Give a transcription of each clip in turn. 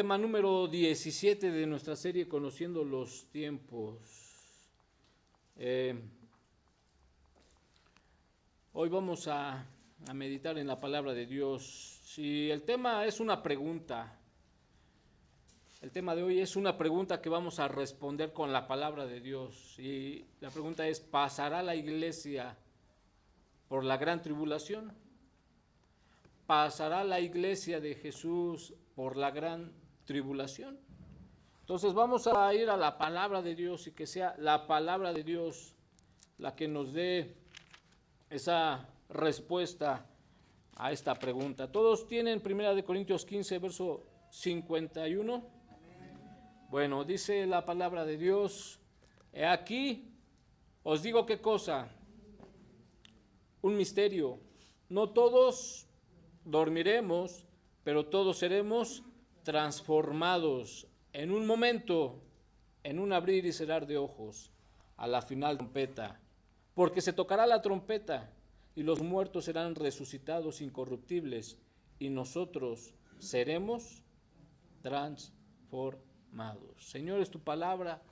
Tema número 17 de nuestra serie Conociendo los Tiempos. Hoy vamos a meditar en la palabra de Dios. Si el tema es una pregunta, el tema de hoy es una pregunta que vamos a responder con la palabra de Dios. Y la pregunta es, ¿pasará la iglesia por la gran tribulación? ¿Pasará la iglesia de Jesús por la gran tribulación? Entonces vamos a ir a la palabra de Dios y que sea la palabra de Dios la que nos dé esa respuesta a esta pregunta. ¿Todos tienen 1 Corintios 15, verso 51? Bueno, dice la palabra de Dios, he aquí, os digo qué cosa, un misterio, no todos dormiremos, pero todos seremos transformados en un momento, en un abrir y cerrar de ojos, a la final trompeta, porque se tocará la trompeta y los muertos serán resucitados incorruptibles y nosotros seremos transformados. Señor, es tu palabra.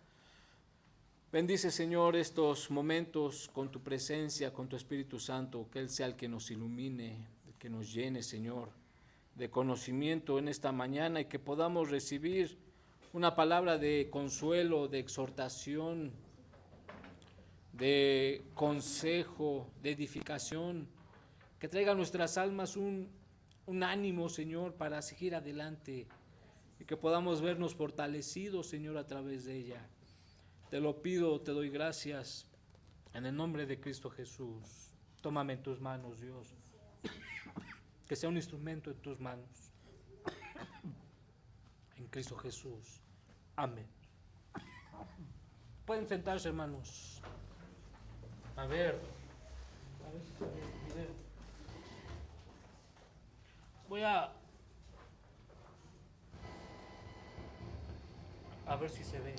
Bendice, Señor, estos momentos con tu presencia, con tu Espíritu Santo, que Él sea el que nos ilumine, el que nos llene, Señor, de conocimiento en esta mañana y que podamos recibir una palabra de consuelo, de exhortación, de consejo, de edificación, que traiga a nuestras almas un ánimo, Señor, para seguir adelante y que podamos vernos fortalecidos, Señor, a través de ella. Te lo pido, te doy gracias en el nombre de Cristo Jesús. Tómame en tus manos, Dios, que sea un instrumento en tus manos, en Cristo Jesús. Amén. Pueden sentarse, hermanos. A ver si se ve el video. Voy a ver si se ve.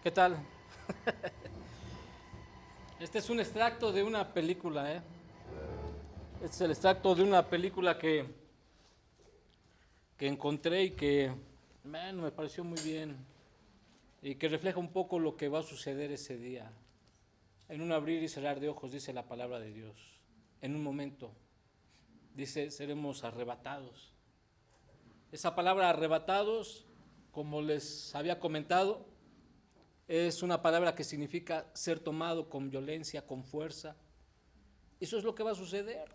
¿Qué tal? Este es un extracto de una película, Este es el extracto de una película que encontré y que, me pareció muy bien y que refleja un poco lo que va a suceder ese día. En un abrir y cerrar de ojos, dice la palabra de Dios. En un momento, dice, seremos arrebatados. Esa palabra arrebatados, como les había comentado, es una palabra que significa ser tomado con violencia, con fuerza. Eso es lo que va a suceder.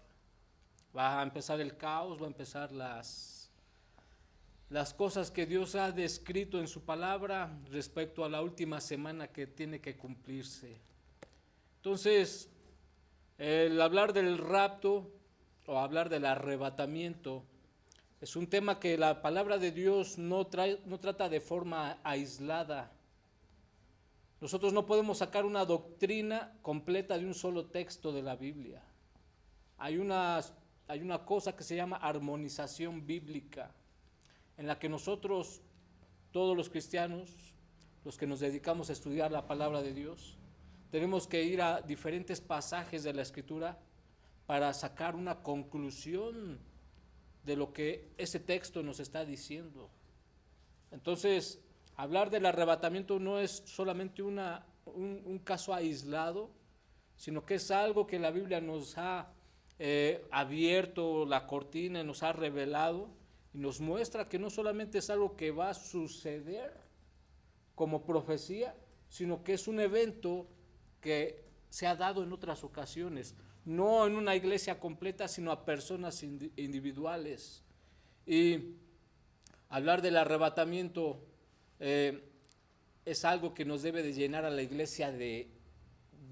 Va a empezar el caos, va a empezar las cosas que Dios ha descrito en su palabra respecto a la última semana que tiene que cumplirse. Entonces, el hablar del rapto o hablar del arrebatamiento es un tema que la palabra de Dios no trata de forma aislada. Nosotros no podemos sacar una doctrina completa de un solo texto de la Biblia. Hay una hay una cosa que se llama armonización bíblica, en la que nosotros, todos los cristianos, los que nos dedicamos a estudiar la palabra de Dios, tenemos que ir a diferentes pasajes de la Escritura para sacar una conclusión de lo que ese texto nos está diciendo. Entonces, hablar del arrebatamiento no es solamente un caso aislado, sino que es algo que la Biblia nos ha abierto la cortina y nos ha revelado y nos muestra que no solamente es algo que va a suceder como profecía, sino que es un evento que se ha dado en otras ocasiones, no en una iglesia completa, sino a personas individuales. Y hablar del arrebatamiento es algo que nos debe de llenar a la iglesia de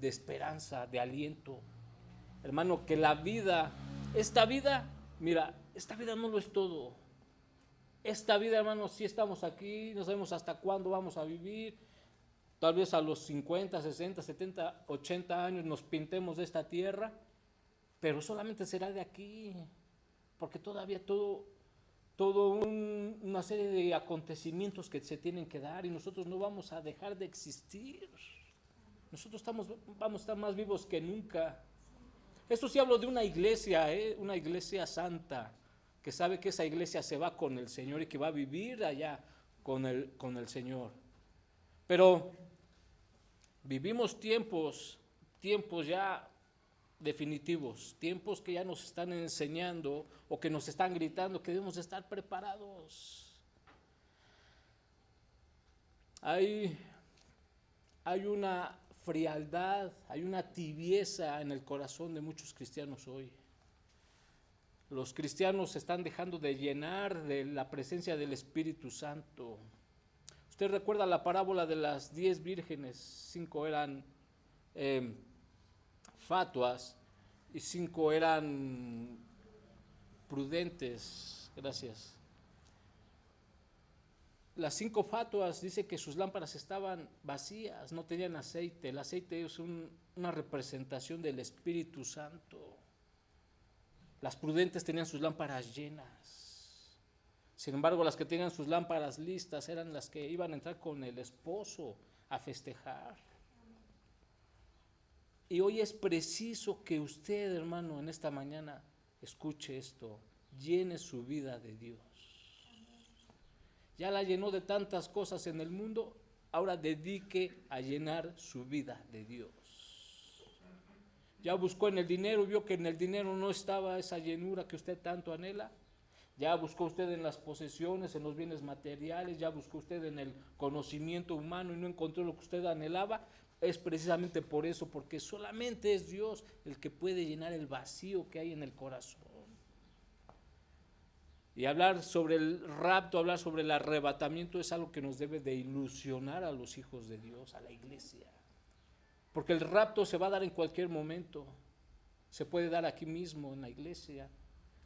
esperanza, de aliento. Hermano, que la vida, esta vida no lo es todo. Esta vida, hermano, si estamos aquí, no sabemos hasta cuándo vamos a vivir. Tal vez a los 50, 60, 70, 80 años nos pintemos de esta tierra, pero solamente será de aquí, porque todavía una serie de acontecimientos que se tienen que dar y nosotros no vamos a dejar de existir. Nosotros vamos a estar más vivos que nunca. Esto sí hablo de una iglesia santa, que sabe que esa iglesia se va con el Señor y que va a vivir allá con el Señor. Pero vivimos tiempos ya definitivos, tiempos que ya nos están enseñando o que nos están gritando que debemos estar preparados. Hay una frialdad, hay una tibieza en el corazón de muchos cristianos hoy. Los cristianos se están dejando de llenar de la presencia del Espíritu Santo. Usted recuerda la parábola de las 10 vírgenes, 5 eran fatuas y 5 eran prudentes. Gracias. Las 5 fatuas dice que sus lámparas estaban vacías, no tenían aceite. El aceite es una representación del Espíritu Santo. Las prudentes tenían sus lámparas llenas. Sin embargo, las que tenían sus lámparas listas eran las que iban a entrar con el esposo a festejar. Y hoy es preciso que usted, hermano, en esta mañana escuche esto, llene su vida de Dios. Ya la llenó de tantas cosas en el mundo, ahora dedique a llenar su vida de Dios. Ya buscó en el dinero, vio que en el dinero no estaba esa llenura que usted tanto anhela. Ya buscó usted en las posesiones, en los bienes materiales, ya buscó usted en el conocimiento humano y no encontró lo que usted anhelaba. Es precisamente por eso, porque solamente es Dios el que puede llenar el vacío que hay en el corazón. Y hablar sobre el rapto, hablar sobre el arrebatamiento es algo que nos debe de ilusionar a los hijos de Dios, a la iglesia. Porque el rapto se va a dar en cualquier momento. Se puede dar aquí mismo en la iglesia.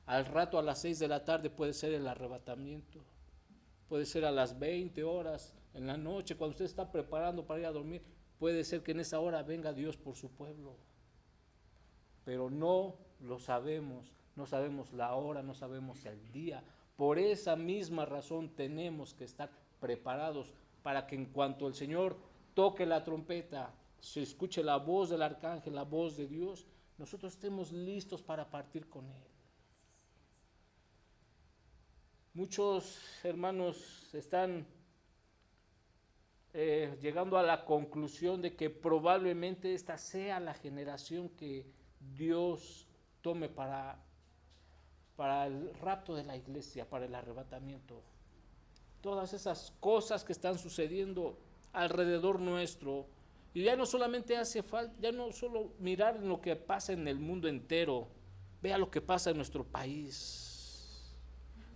Al rato a las 6 de la tarde puede ser el arrebatamiento. Puede ser a las 20 horas en la noche, cuando usted está preparando para ir a dormir. Puede ser que en esa hora venga Dios por su pueblo. Pero no lo sabemos. No sabemos la hora, no sabemos el día. Por esa misma razón tenemos que estar preparados para que en cuanto el Señor toque la trompeta, se escuche la voz del arcángel, la voz de Dios, nosotros estemos listos para partir con Él. Muchos hermanos están llegando a la conclusión de que probablemente esta sea la generación que Dios tome para el rapto de la iglesia, para el arrebatamiento. Todas esas cosas que están sucediendo alrededor nuestro. Y ya no solamente hace falta, ya no solo mirar lo que pasa en el mundo entero, vea lo que pasa en nuestro país.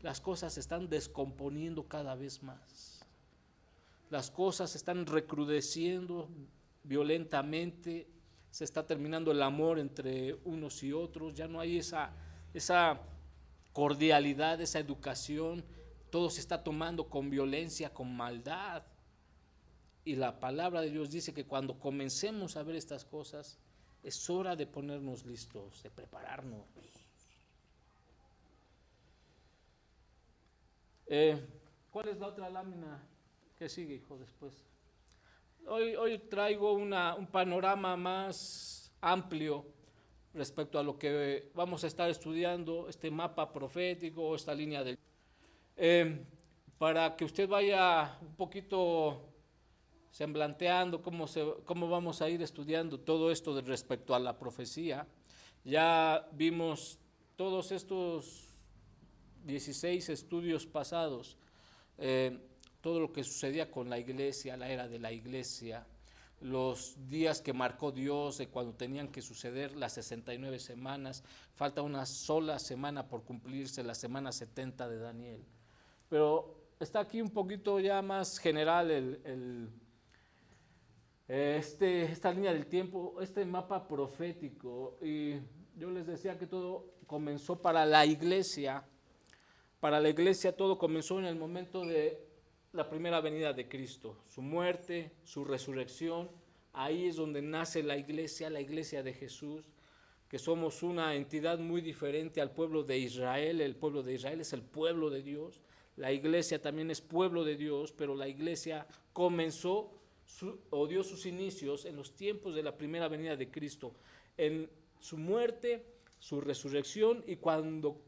Las cosas se están descomponiendo cada vez más. Las cosas se están recrudeciendo violentamente, se está terminando el amor entre unos y otros, ya no hay esa cordialidad, esa educación, todo se está tomando con violencia, con maldad. Y la palabra de Dios dice que cuando comencemos a ver estas cosas, es hora de ponernos listos, de prepararnos. ¿Cuál es la otra lámina que sigue, hijo, después? Hoy traigo un panorama más amplio respecto a lo que vamos a estar estudiando, este mapa profético, esta línea del... para que usted vaya un poquito semblanteando cómo vamos a ir estudiando todo esto respecto a la profecía. Ya vimos todos estos 16 estudios pasados, todo lo que sucedía con la iglesia, la era de la iglesia, los días que marcó Dios de cuando tenían que suceder las 69 semanas, falta una sola semana por cumplirse, la semana 70 de Daniel. Pero está aquí un poquito ya más general esta línea del tiempo, este mapa profético. Y yo les decía que todo comenzó para la iglesia. Para la iglesia todo comenzó en el momento de la primera venida de Cristo, su muerte, su resurrección. Ahí es donde nace la iglesia de Jesús, que somos una entidad muy diferente al pueblo de Israel. El pueblo de Israel es el pueblo de Dios. La iglesia también es pueblo de Dios, pero la iglesia comenzó o dio sus inicios en los tiempos de la primera venida de Cristo, en su muerte, su resurrección, y cuando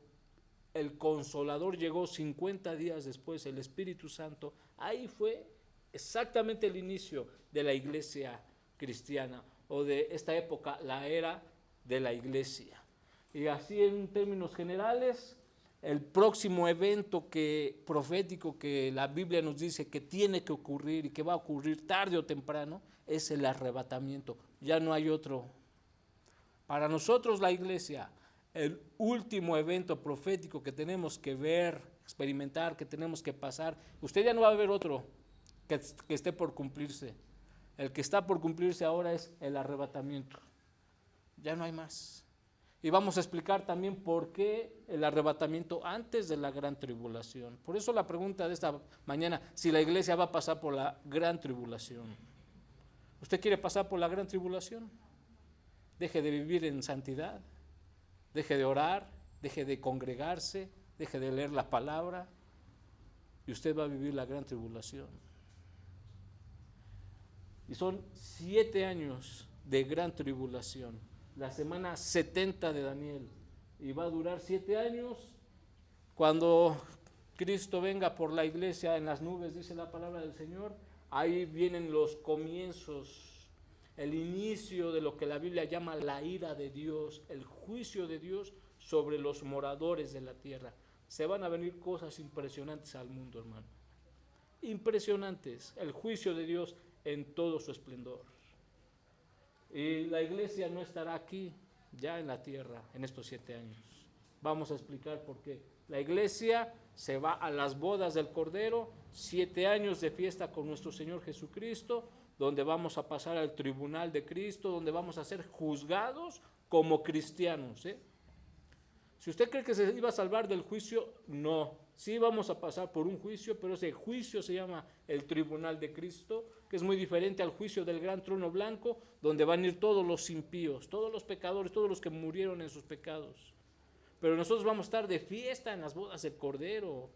el Consolador llegó 50 días después, el Espíritu Santo, ahí fue exactamente el inicio de la iglesia cristiana, o de esta época, la era de la iglesia. Y así en términos generales, el próximo evento profético que la Biblia nos dice que tiene que ocurrir y que va a ocurrir tarde o temprano es el arrebatamiento. Ya no hay otro. Para nosotros la iglesia, el último evento profético que tenemos que ver, experimentar, que tenemos que pasar, usted ya no va a ver otro que esté por cumplirse. El que está por cumplirse ahora es el arrebatamiento. Ya no hay más. Y vamos a explicar también por qué el arrebatamiento antes de la gran tribulación. Por eso la pregunta de esta mañana, si la iglesia va a pasar por la gran tribulación. ¿Usted quiere pasar por la gran tribulación? Deje de vivir en santidad, deje de orar, deje de congregarse, deje de leer la palabra, y usted va a vivir la gran tribulación. Y son 7 años de gran tribulación. La semana 70 de Daniel, y va a durar 7 años. Cuando Cristo venga por la iglesia en las nubes, dice la palabra del Señor, ahí vienen los comienzos, el inicio de lo que la Biblia llama la ira de Dios, el juicio de Dios sobre los moradores de la tierra. Se van a venir cosas impresionantes al mundo, hermano. Impresionantes, el juicio de Dios en todo su esplendor. Y la iglesia no estará aquí, ya en la tierra, en estos 7 años. Vamos a explicar por qué. La iglesia se va a las bodas del Cordero, 7 años de fiesta con nuestro Señor Jesucristo, donde vamos a pasar al tribunal de Cristo, donde vamos a ser juzgados como cristianos. Si usted cree que se iba a salvar del juicio, no. Sí vamos a pasar por un juicio, pero ese juicio se llama el tribunal de Cristo, que es muy diferente al juicio del gran trono blanco, donde van a ir todos los impíos, todos los pecadores, todos los que murieron en sus pecados. Pero nosotros vamos a estar de fiesta en las bodas del Cordero.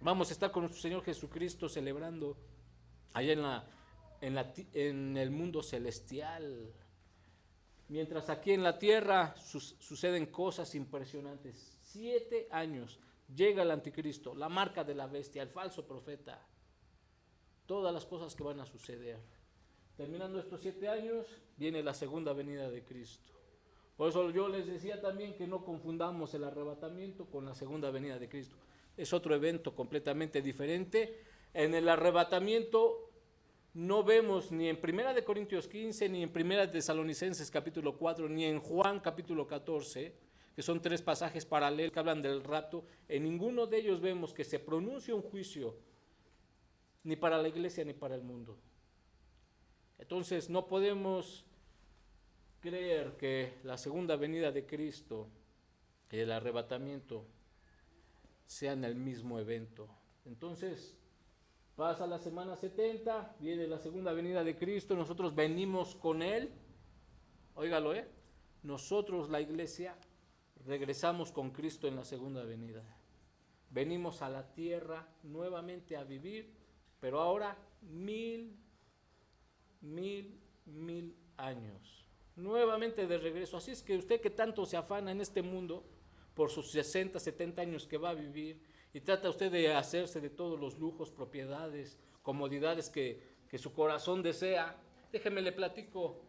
Vamos a estar con nuestro Señor Jesucristo celebrando allá en el mundo celestial. Mientras aquí en la tierra suceden cosas impresionantes. 7 años, llega el anticristo, la marca de la bestia, el falso profeta. Todas las cosas que van a suceder. Terminando estos 7 años, viene la segunda venida de Cristo. Por eso yo les decía también que no confundamos el arrebatamiento con la segunda venida de Cristo. Es otro evento completamente diferente. En el arrebatamiento no vemos ni en 1 Corintios 15, ni en 1 Tesalonicenses capítulo 4, ni en Juan capítulo 14, que son 3 pasajes paralelos que hablan del rapto. En ninguno de ellos vemos que se pronuncie un juicio, ni para la iglesia ni para el mundo. Entonces no podemos creer que la segunda venida de Cristo y el arrebatamiento sean el mismo evento. Entonces pasa la semana 70, viene la segunda venida de Cristo, nosotros venimos con Él. Óigalo, nosotros, la iglesia, regresamos con Cristo en la segunda venida. venimos a la tierra nuevamente a vivir, pero ahora 1000 años. Nuevamente de regreso. Así es que usted que tanto se afana en este mundo por sus 60, 70 años que va a vivir y trata usted de hacerse de todos los lujos, propiedades, comodidades que su corazón desea, déjeme le platico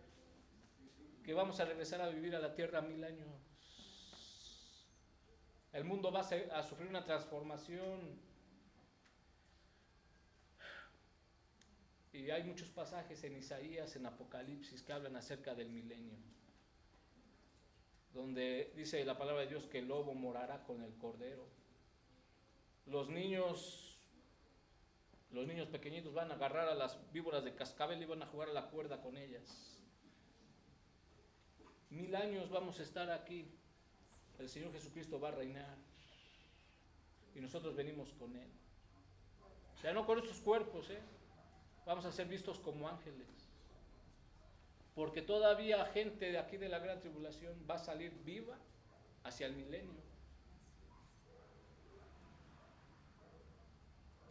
que vamos a regresar a vivir a la tierra 1000 años. El mundo va a sufrir una transformación. Y hay muchos pasajes en Isaías, en Apocalipsis, que hablan acerca del milenio, donde dice la palabra de Dios que el lobo morará con el cordero. Los niños pequeñitos van a agarrar a las víboras de cascabel y van a jugar a la cuerda con ellas. 1000 años vamos a estar aquí. El Señor Jesucristo va a reinar y nosotros venimos con Él. Ya no con estos cuerpos, vamos a ser vistos como ángeles, porque todavía gente de aquí de la gran tribulación va a salir viva hacia el milenio.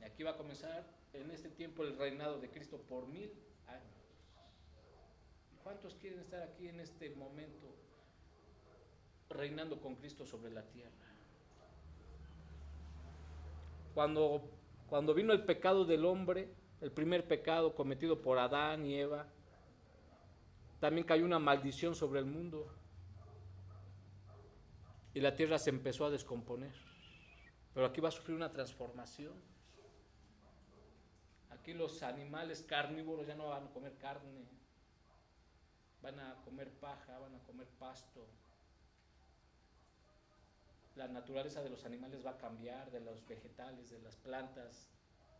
Y aquí va a comenzar en este tiempo el reinado de Cristo por 1000 años. ¿Cuántos quieren estar aquí en este momento reinando con Cristo sobre la tierra? Cuando vino el pecado del hombre, el primer pecado cometido por Adán y Eva, también cayó una maldición sobre el mundo y la tierra se empezó a descomponer. Pero aquí va a sufrir una transformación. Aquí los animales carnívoros ya no van a comer carne, van a comer paja, van a comer pasto. La naturaleza de los animales va a cambiar, de los vegetales, de las plantas,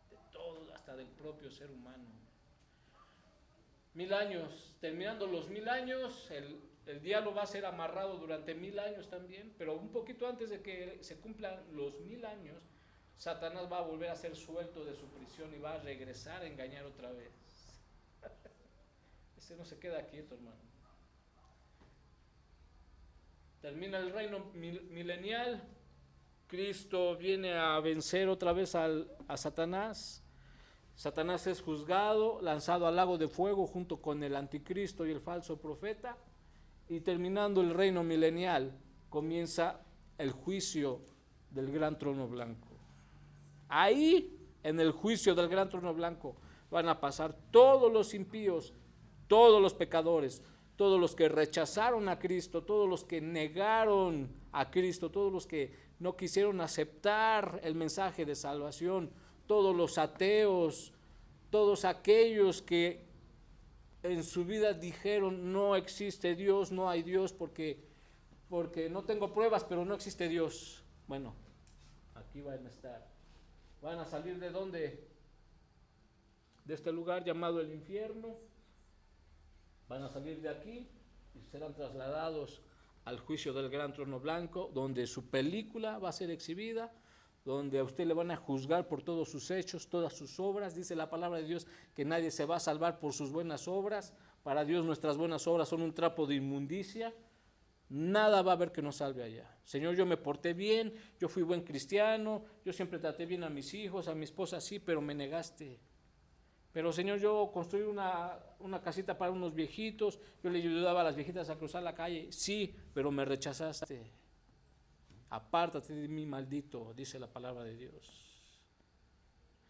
de todo, hasta del propio ser humano. 1000 años, terminando los 1000 años, el diablo va a ser amarrado durante 1000 años también, pero un poquito antes de que se cumplan los 1000 años, Satanás va a volver a ser suelto de su prisión y va a regresar a engañar otra vez. Ese no se queda quieto, hermano. Termina el reino milenial, Cristo viene a vencer otra vez a Satanás. Satanás es juzgado, lanzado al lago de fuego junto con el anticristo y el falso profeta. Y terminando el reino milenial, comienza el juicio del gran trono blanco. Ahí, en el juicio del gran trono blanco, van a pasar todos los impíos, todos los pecadores, todos los que rechazaron a Cristo, todos los que negaron a Cristo, todos los que no quisieron aceptar el mensaje de salvación, todos los ateos, todos aquellos que en su vida dijeron no existe Dios, no hay Dios porque no tengo pruebas, pero no existe Dios. Bueno, aquí van a estar. ¿Van a salir de dónde? De este lugar llamado el infierno. Van a salir de aquí y serán trasladados al juicio del gran trono blanco, donde su película va a ser exhibida, donde a usted le van a juzgar por todos sus hechos, todas sus obras. Dice la palabra de Dios que nadie se va a salvar por sus buenas obras. Para Dios nuestras buenas obras son un trapo de inmundicia. Nada va a haber que nos salve allá. Señor, yo me porté bien, yo fui buen cristiano, yo siempre traté bien a mis hijos, a mi esposa, sí, pero me negaste. Pero Señor, yo construí una casita para unos viejitos, yo le ayudaba a las viejitas a cruzar la calle, sí, pero me rechazaste. Apártate de mí, maldito, dice la palabra de Dios.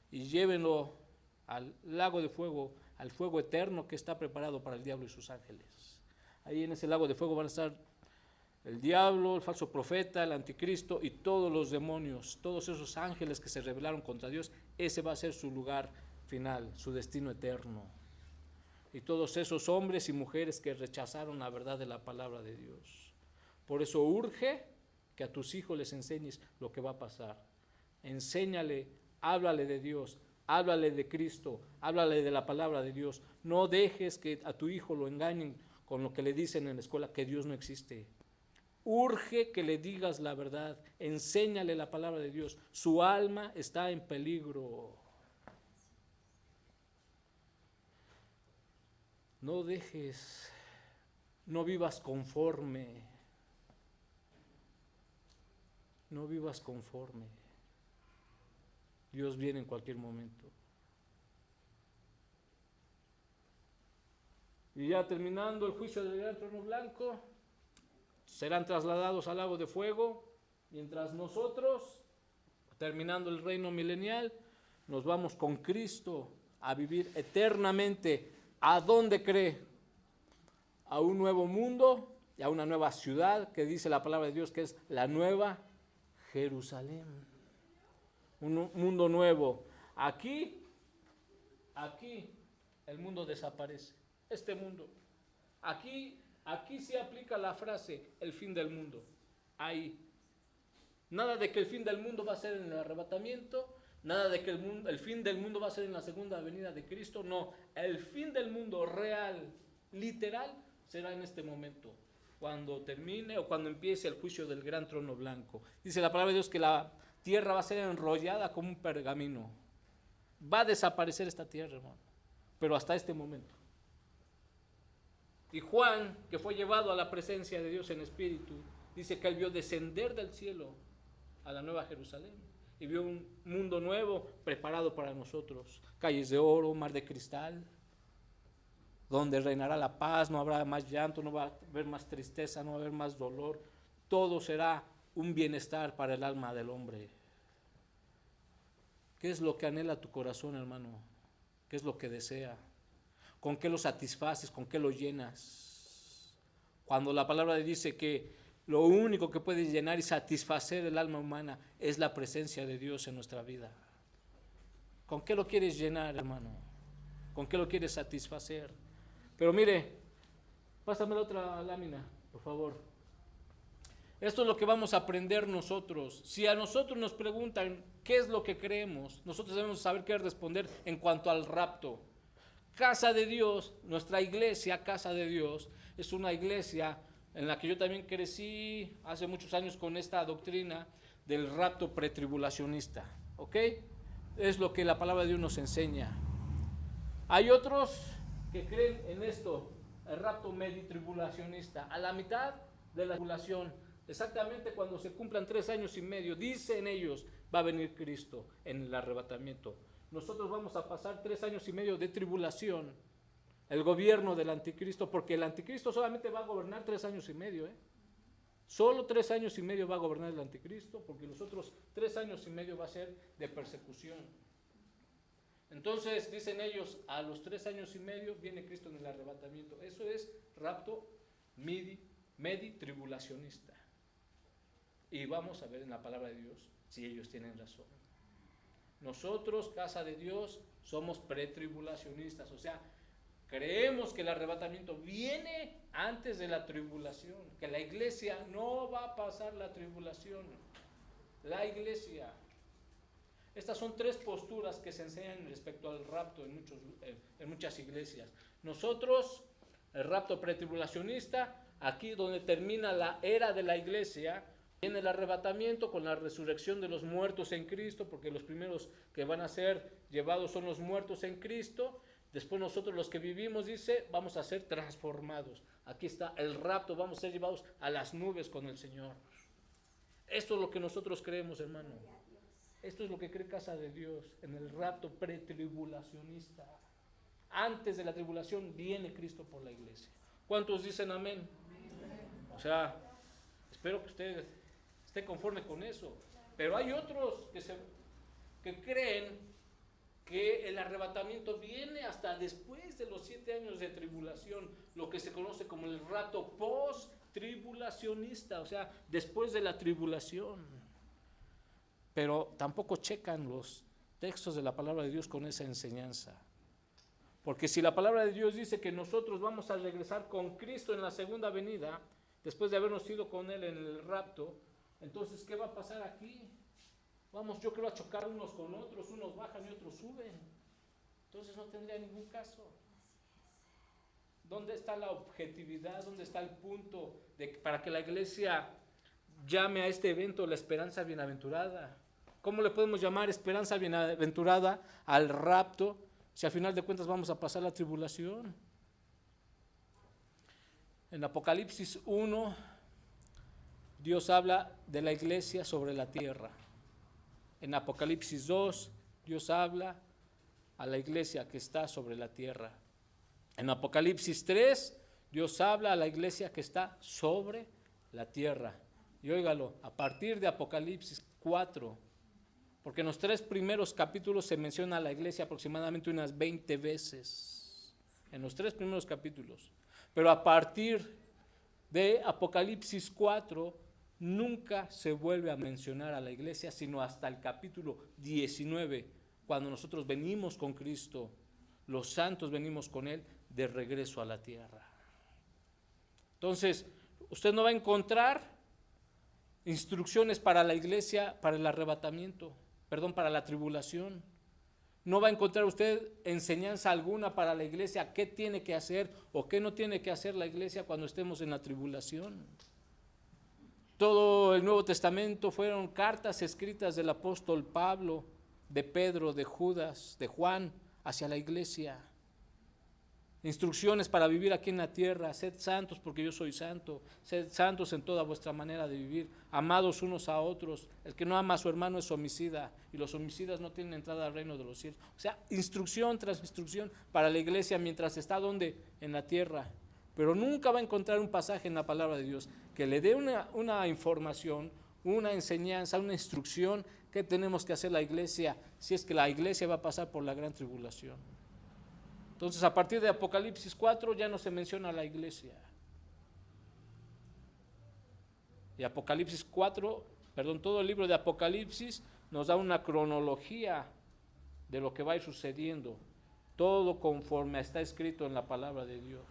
Y llévenlo al lago de fuego, al fuego eterno que está preparado para el diablo y sus ángeles. Ahí en ese lago de fuego van a estar el diablo, el falso profeta, el anticristo y todos los demonios, todos esos ángeles que se rebelaron contra Dios. Ese va a ser su lugar final, su destino eterno. Y todos esos hombres y mujeres que rechazaron la verdad de la palabra de Dios. Por eso urge que a tus hijos les enseñes lo que va a pasar. Enséñale, háblale de Dios, háblale de Cristo, háblale de la palabra de Dios. No dejes que a tu hijo lo engañen con lo que le dicen en la escuela, que Dios no existe. Urge que le digas la verdad, enséñale la palabra de Dios. Su alma está en peligro. No dejes, no vivas conforme. No vivas conforme. Dios viene en cualquier momento. Y ya terminando el juicio del gran trono blanco, serán trasladados al lago de fuego, mientras nosotros, terminando el reino milenial, nos vamos con Cristo a vivir eternamente. ¿A dónde cree? A un nuevo mundo y a una nueva ciudad que dice la palabra de Dios que es la nueva Jerusalén. Un mundo nuevo. Aquí el mundo desaparece. Este mundo. Aquí se aplica la frase el fin del mundo. Ahí. Nada de que el fin del mundo va a ser en el arrebatamiento, nada de que el fin del mundo va a ser en la segunda venida de Cristo. No, el fin del mundo real, literal, será en este momento, cuando termine o cuando empiece el juicio del gran trono blanco. Dice la palabra de Dios que la tierra va a ser enrollada como un pergamino. Va a desaparecer esta tierra, hermano, pero hasta este momento. Y Juan, que fue llevado a la presencia de Dios en espíritu, dice que él vio descender del cielo a la nueva Jerusalén y vio un mundo nuevo preparado para nosotros. Calles de oro, mar de cristal, donde reinará la paz, no habrá más llanto, no va a haber más tristeza, no va a haber más dolor. Todo será un bienestar para el alma del hombre. ¿Qué es lo que anhela tu corazón, hermano? ¿Qué es lo que desea? ¿Con qué lo satisfaces? ¿Con qué lo llenas? Cuando la palabra dice que lo único que puede llenar y satisfacer el alma humana es la presencia de Dios en nuestra vida. ¿Con qué lo quieres llenar, hermano? ¿Con qué lo quieres satisfacer? Pero mire, pásame la otra lámina, por favor. Esto es lo que vamos a aprender nosotros. Si a nosotros nos preguntan qué es lo que creemos, nosotros debemos saber qué responder en cuanto al rapto. Casa de Dios, nuestra iglesia, Casa de Dios, es una iglesia en la que yo también crecí hace muchos años con esta doctrina del rapto pretribulacionista, ¿ok? Es lo que la palabra de Dios nos enseña. Hay otros que creen en esto, el rapto meditribulacionista, a la mitad de la tribulación, exactamente cuando se cumplan 3 años y medio, dicen ellos, va a venir Cristo en el arrebatamiento. Nosotros vamos a pasar 3 años y medio de tribulación, el gobierno del anticristo, porque el anticristo solamente va a gobernar 3 años y medio, Solo 3 años y medio va a gobernar el anticristo, porque los otros 3 años y medio va a ser de persecución. Entonces dicen ellos, a los 3 años y medio viene Cristo en el arrebatamiento. Eso es rapto meditribulacionista. Y vamos a ver en la palabra de Dios si ellos tienen razón. Nosotros, Casa de Dios, somos pretribulacionistas, o sea, creemos que el arrebatamiento viene antes de la tribulación, que la iglesia no va a pasar la tribulación. La iglesia. Estas son 3 posturas que se enseñan respecto al rapto en muchas iglesias. Nosotros, el rapto pretribulacionista, aquí donde termina la era de la iglesia, viene el arrebatamiento con la resurrección de los muertos en Cristo, porque los primeros que van a ser llevados son los muertos en Cristo. Después nosotros los que vivimos, dice, vamos a ser transformados. Aquí está el rapto, vamos a ser llevados a las nubes con el Señor. Esto es lo que nosotros creemos, hermano. Esto es lo que cree Casa de Dios en el rapto pretribulacionista. Antes de la tribulación viene Cristo por la iglesia. ¿Cuántos dicen amén? O sea, espero que usted esté conforme con eso. Pero hay otros que creen que el arrebatamiento viene hasta después de los 7 años de tribulación, lo que se conoce como el rapto post-tribulacionista, o sea, después de la tribulación. Pero tampoco checan los textos de la palabra de Dios con esa enseñanza. Porque si la palabra de Dios dice que nosotros vamos a regresar con Cristo en la segunda venida, después de habernos ido con Él en el rapto, entonces, ¿qué va a pasar aquí? Vamos, yo creo, a chocar unos con otros, unos bajan y otros suben. Entonces no tendría ningún caso. ¿Dónde está la objetividad? ¿Dónde está el punto para que la iglesia llame a este evento la esperanza bienaventurada? ¿Cómo le podemos llamar esperanza bienaventurada al rapto si al final de cuentas vamos a pasar la tribulación? En Apocalipsis 1, Dios habla de la iglesia sobre la tierra. En Apocalipsis 2, Dios habla a la iglesia que está sobre la tierra. En Apocalipsis 3, Dios habla a la iglesia que está sobre la tierra. Y óigalo, a partir de Apocalipsis 4, porque en los 3 primeros capítulos se menciona a la iglesia aproximadamente unas 20 veces. En los 3 primeros capítulos. Pero a partir de Apocalipsis 4, nunca se vuelve a mencionar a la iglesia, sino hasta el capítulo 19, cuando nosotros venimos con Cristo, los santos venimos con Él de regreso a la tierra. Entonces, usted no va a encontrar instrucciones para la iglesia, para el arrebatamiento, para la tribulación. No va a encontrar usted enseñanza alguna para la iglesia, qué tiene que hacer o qué no tiene que hacer la iglesia cuando estemos en la tribulación. Todo el Nuevo Testamento fueron cartas escritas del apóstol Pablo, de Pedro, de Judas, de Juan, hacia la iglesia. Instrucciones para vivir aquí en la tierra: sed santos porque yo soy santo, sed santos en toda vuestra manera de vivir, amados unos a otros, el que no ama a su hermano es homicida, y los homicidas no tienen entrada al reino de los cielos. O sea, instrucción tras instrucción para la iglesia mientras está donde, en la tierra. Pero nunca va a encontrar un pasaje en la palabra de Dios que le dé una información, una enseñanza, una instrucción que tenemos que hacer la iglesia, si es que la iglesia va a pasar por la gran tribulación. Entonces, a partir de Apocalipsis 4 ya no se menciona a la iglesia. Y Apocalipsis 4, todo el libro de Apocalipsis nos da una cronología de lo que va a ir sucediendo, todo conforme está escrito en la palabra de Dios.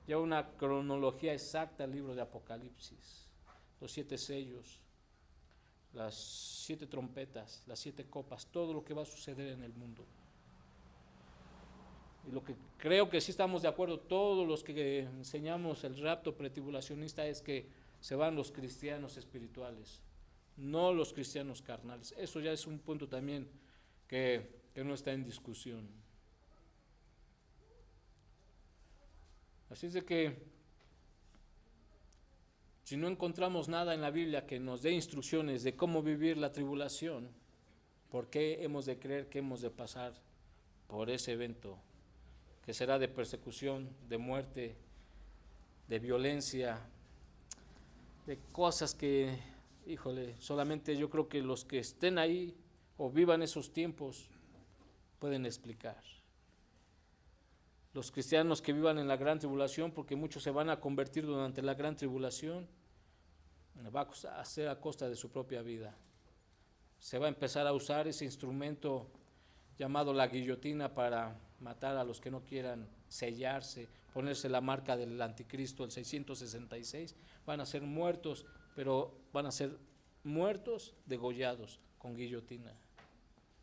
Ya una cronología exacta del libro de Apocalipsis, los 7 sellos, las 7 trompetas, las 7 copas, todo lo que va a suceder en el mundo. Y lo que creo que sí estamos de acuerdo todos los que enseñamos el rapto pretribulacionista es que se van los cristianos espirituales, no los cristianos carnales. Eso ya es un punto también que no está en discusión. Así es de que si no encontramos nada en la Biblia que nos dé instrucciones de cómo vivir la tribulación, ¿por qué hemos de creer que hemos de pasar por ese evento que será de persecución, de muerte, de violencia, de cosas que, solamente yo creo que los que estén ahí o vivan esos tiempos pueden explicar? Los cristianos que vivan en la gran tribulación, porque muchos se van a convertir durante la gran tribulación, va a ser a costa de su propia vida. Se va a empezar a usar ese instrumento llamado la guillotina para matar a los que no quieran sellarse, ponerse la marca del anticristo, el 666, van a ser muertos, pero van a ser muertos degollados con guillotina.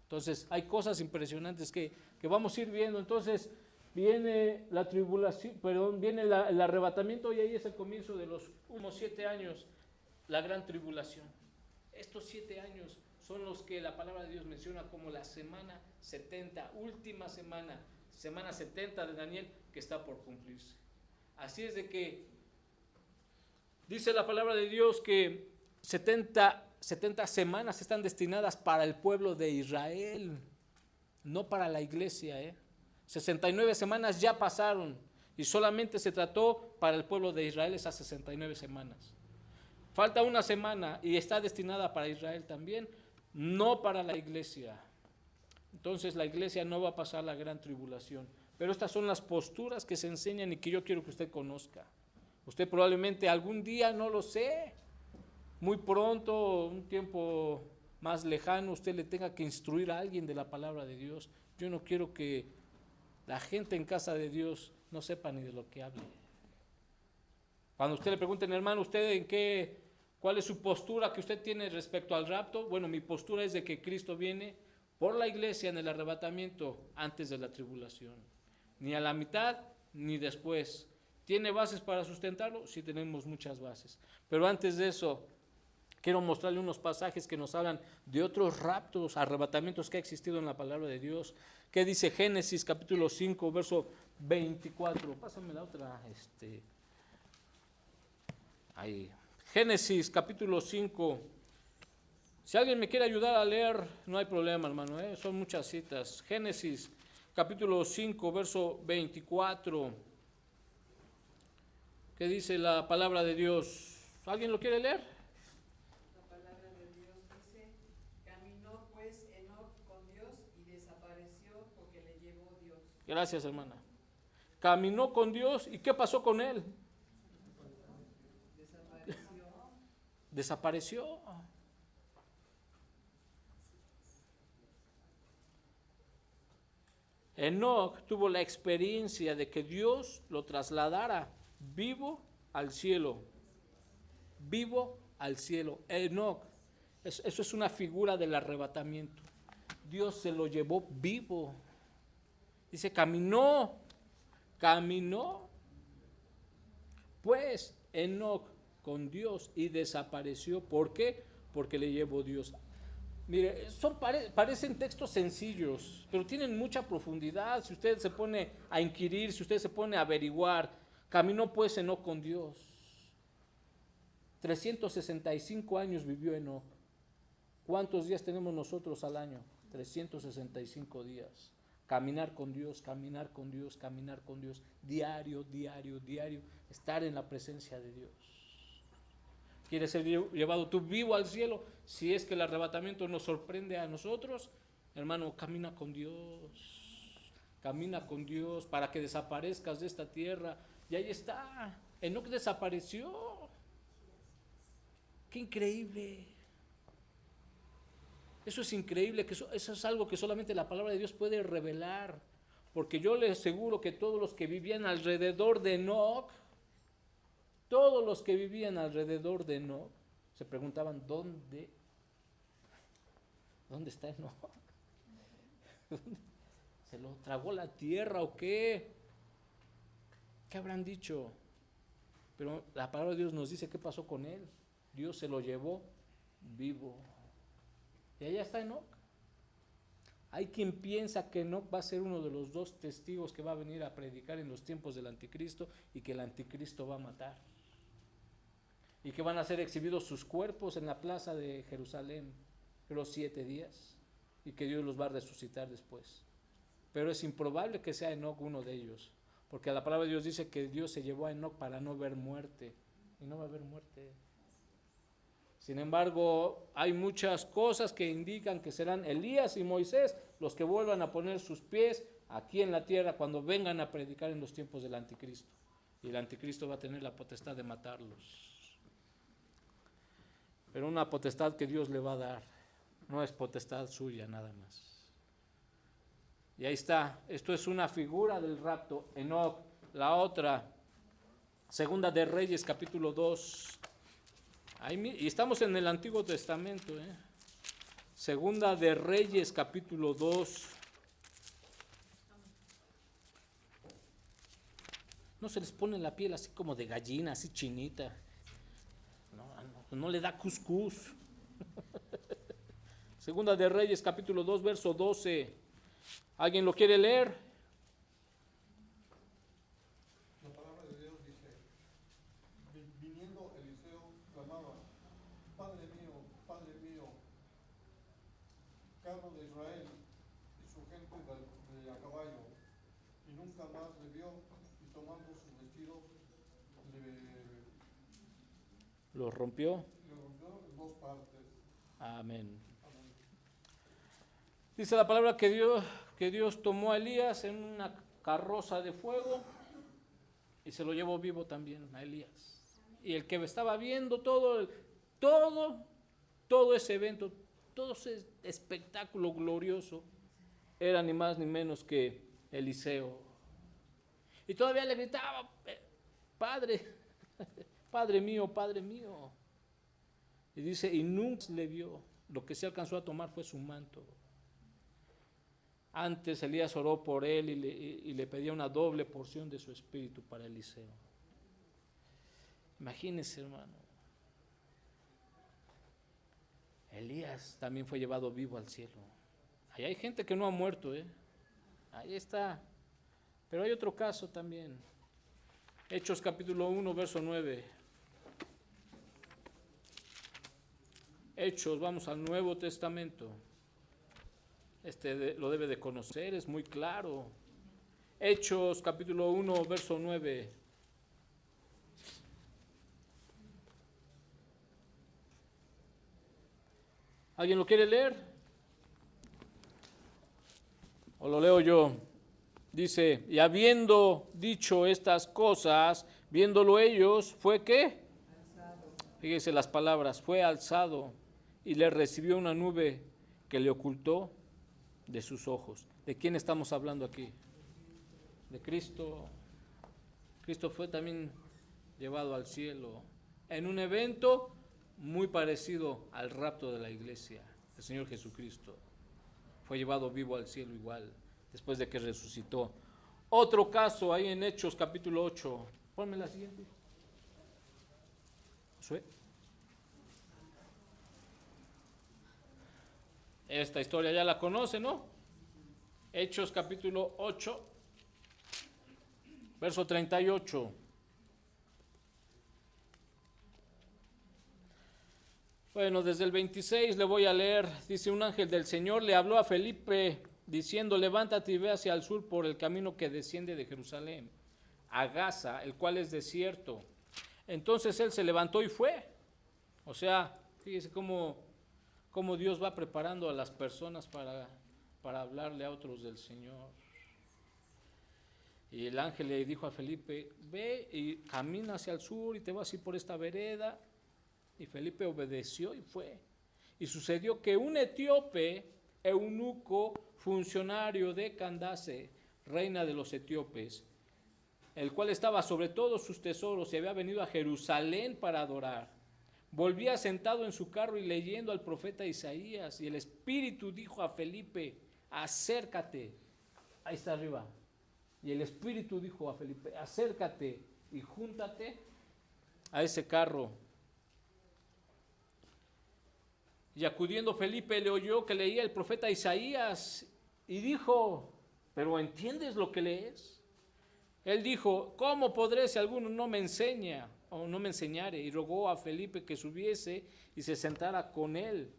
Entonces hay cosas impresionantes que vamos a ir viendo. Entonces viene la tribulación, viene el arrebatamiento, y ahí es el comienzo de los últimos 7 años, la gran tribulación. Estos 7 años son los que la palabra de Dios menciona como la semana 70, última semana 70 de Daniel, que está por cumplirse. Así es de que dice la palabra de Dios que 70 semanas están destinadas para el pueblo de Israel, no para la iglesia. 69 semanas ya pasaron y solamente se trató para el pueblo de Israel esas 69 semanas. Falta una semana y está destinada para Israel también, no para la iglesia. Entonces la iglesia no va a pasar la gran tribulación. Pero estas son las posturas que se enseñan y que yo quiero que usted conozca. Usted probablemente algún día, no lo sé, muy pronto, un tiempo más lejano, usted le tenga que instruir a alguien de la palabra de Dios. Yo no quiero que la gente en casa de Dios no sepa ni de lo que hable. Cuando usted le pregunten, hermano, ¿usted cuál es su postura que usted tiene respecto al rapto? Bueno, mi postura es de que Cristo viene por la iglesia en el arrebatamiento antes de la tribulación. Ni a la mitad, ni después. ¿Tiene bases para sustentarlo? Sí, tenemos muchas bases. Pero antes de eso, quiero mostrarle unos pasajes que nos hablan de otros raptos, arrebatamientos que ha existido en la palabra de Dios. ¿Qué dice Génesis capítulo 5, verso 24? Pásame la otra. Ahí. Génesis capítulo 5, Si alguien me quiere ayudar a leer, no hay problema, hermano, son muchas citas. Génesis capítulo 5, verso 24. ¿Qué dice la palabra de Dios? ¿Alguien lo quiere leer? La palabra de Dios dice: caminó pues Enoc con Dios y desapareció porque le llevó Dios. Gracias, hermana. Caminó con Dios, ¿y qué pasó con él? Desapareció. Enoc tuvo la experiencia de que Dios lo trasladara vivo al cielo. Vivo al cielo. Enoc, eso es una figura del arrebatamiento. Dios se lo llevó vivo. Dice, caminó. Pues Enoc con Dios y desapareció. ¿Por qué? Porque le llevó Dios. Mire, parecen textos sencillos, pero tienen mucha profundidad. Si usted se pone a inquirir, si usted se pone a averiguar, caminó pues Enoc con Dios. 365 años vivió Enoc. ¿Cuántos días tenemos nosotros al año? 365 días. Caminar con Dios, caminar con Dios, caminar con Dios. Diario. Estar en la presencia de Dios. ¿Quieres ser llevado tú vivo al cielo? Si es que el arrebatamiento nos sorprende a nosotros, hermano, camina con Dios. Camina con Dios para que desaparezcas de esta tierra. Y ahí está. Enoc desapareció. ¡Qué increíble! Eso es increíble, que eso es algo que solamente la palabra de Dios puede revelar. Porque yo les aseguro que todos los que vivían alrededor de Enoc, se preguntaban, ¿dónde está Enoc? ¿Se lo tragó la tierra o qué? ¿Qué habrán dicho? Pero la palabra de Dios nos dice qué pasó con él. Dios se lo llevó vivo. Y allá está Enoc. Hay quien piensa que Enoc va a ser uno de los 2 testigos que va a venir a predicar en los tiempos del anticristo y que el anticristo va a matar. Y que van a ser exhibidos sus cuerpos en la plaza de Jerusalén, los 7 días, y que Dios los va a resucitar después. Pero es improbable que sea Enoc uno de ellos, porque la palabra de Dios dice que Dios se llevó a Enoc para no ver muerte, y no va a haber muerte. Sin embargo, hay muchas cosas que indican que serán Elías y Moisés los que vuelvan a poner sus pies aquí en la tierra cuando vengan a predicar en los tiempos del anticristo. Y el anticristo va a tener la potestad de matarlos. Pero una potestad que Dios le va a dar, no es potestad suya nada más. Y ahí está, esto es una figura del rapto. Enoc, la otra, Segunda de Reyes, capítulo 2. Y estamos en el Antiguo Testamento. Segunda de Reyes, capítulo 2. ¿No se les pone la piel así como de gallina, así chinita? No le da cuscús. Segunda de Reyes, capítulo 2, verso 12. ¿Alguien lo quiere leer? La palabra de Dios dice: viniendo Eliseo clamaba: Padre mío, carro de Israel y su gente de a caballo. Y nunca más le vio, y tomando sus vestidos ¿Lo rompió? le rompió en 2 partes. Amén. Dice la palabra que Dios tomó a Elías en una carroza de fuego y se lo llevó vivo también a Elías. Y el que estaba viendo todo ese evento, todo ese espectáculo glorioso, era ni más ni menos que Eliseo. Y todavía le gritaba: Padre, Padre mío, Padre mío. Y dice, y nunca le vio. Lo que se alcanzó a tomar fue su manto. Antes Elías oró por él y le pedía una doble porción de su espíritu para Eliseo. Imagínense, hermano. Elías también fue llevado vivo al cielo. Ahí hay gente que no ha muerto, Ahí está. Pero hay otro caso también. Hechos capítulo 1, verso 9. Hechos, vamos al Nuevo Testamento. Lo debe de conocer, es muy claro. Hechos capítulo 1, verso 9. ¿Alguien lo quiere leer? ¿O lo leo yo? Dice, y habiendo dicho estas cosas, viéndolo ellos, ¿fue qué? Alzado. Fíjese las palabras, fue alzado y le recibió una nube que le ocultó de sus ojos. ¿De quién estamos hablando aquí? De Cristo. Cristo fue también llevado al cielo en un evento muy parecido al rapto de la iglesia. El Señor Jesucristo fue llevado vivo al cielo igual, después de que resucitó. Otro caso ahí en Hechos capítulo 8. Ponme la siguiente. Josué. Esta historia ya la conoce, ¿no? Hechos capítulo 8, verso 38. Bueno, desde el 26 le voy a leer. Dice, un ángel del Señor le habló a Felipe diciendo, levántate y ve hacia el sur por el camino que desciende de Jerusalén a Gaza, el cual es desierto. Entonces él se levantó y fue. O sea, fíjese cómo Dios va preparando a las personas para hablarle a otros del Señor. Y el ángel le dijo a Felipe, ve y camina hacia el sur y te vas a ir por esta vereda. Y Felipe obedeció y fue. Y sucedió que un etíope, eunuco, funcionario de Candace, reina de los etíopes, el cual estaba sobre todos sus tesoros y había venido a Jerusalén para adorar, volvía sentado en su carro y leyendo al profeta Isaías, y el Espíritu dijo a Felipe, acércate, ahí está arriba, y el Espíritu dijo a Felipe, acércate y júntate a ese carro. Y acudiendo Felipe le oyó que leía el profeta Isaías y dijo, ¿pero entiendes lo que lees? Él dijo, ¿cómo podré si alguno no me enseña o no me enseñare? Y rogó a Felipe que subiese y se sentara con él.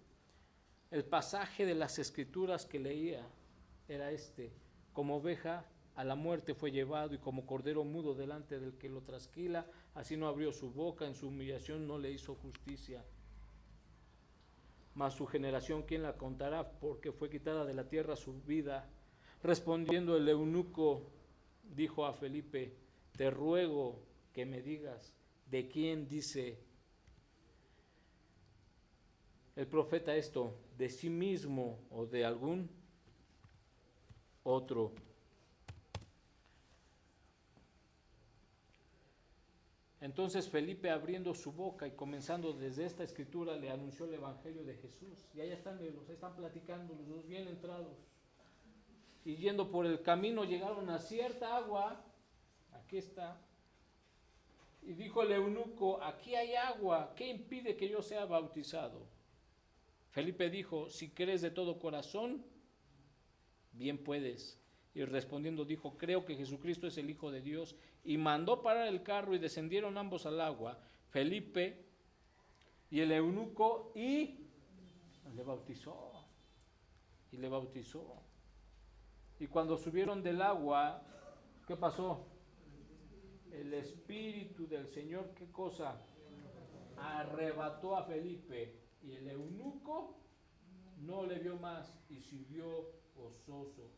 El pasaje de las escrituras que leía era como oveja a la muerte fue llevado y como cordero mudo delante del que lo trasquila, así no abrió su boca, en su humillación no le hizo justicia. Mas su generación, ¿quién la contará? Porque fue quitada de la tierra su vida. Respondiendo el eunuco, dijo a Felipe, te ruego que me digas, ¿de quién dice el profeta esto? ¿De sí mismo o de algún otro? Entonces Felipe, abriendo su boca y comenzando desde esta escritura, le anunció el evangelio de Jesús. Y allá están platicando los dos bien entrados. Y yendo por el camino llegaron a cierta agua. Aquí está. Y dijo el eunuco, aquí hay agua, ¿qué impide que yo sea bautizado? Felipe dijo, si crees de todo corazón, bien puedes. Y respondiendo dijo, creo que Jesucristo es el Hijo de Dios. Y mandó parar el carro y descendieron ambos al agua, Felipe y el eunuco, y le bautizó. Y cuando subieron del agua, ¿qué pasó? El Espíritu del Señor, ¿qué cosa? Arrebató a Felipe, y el eunuco no le vio más y siguió gozoso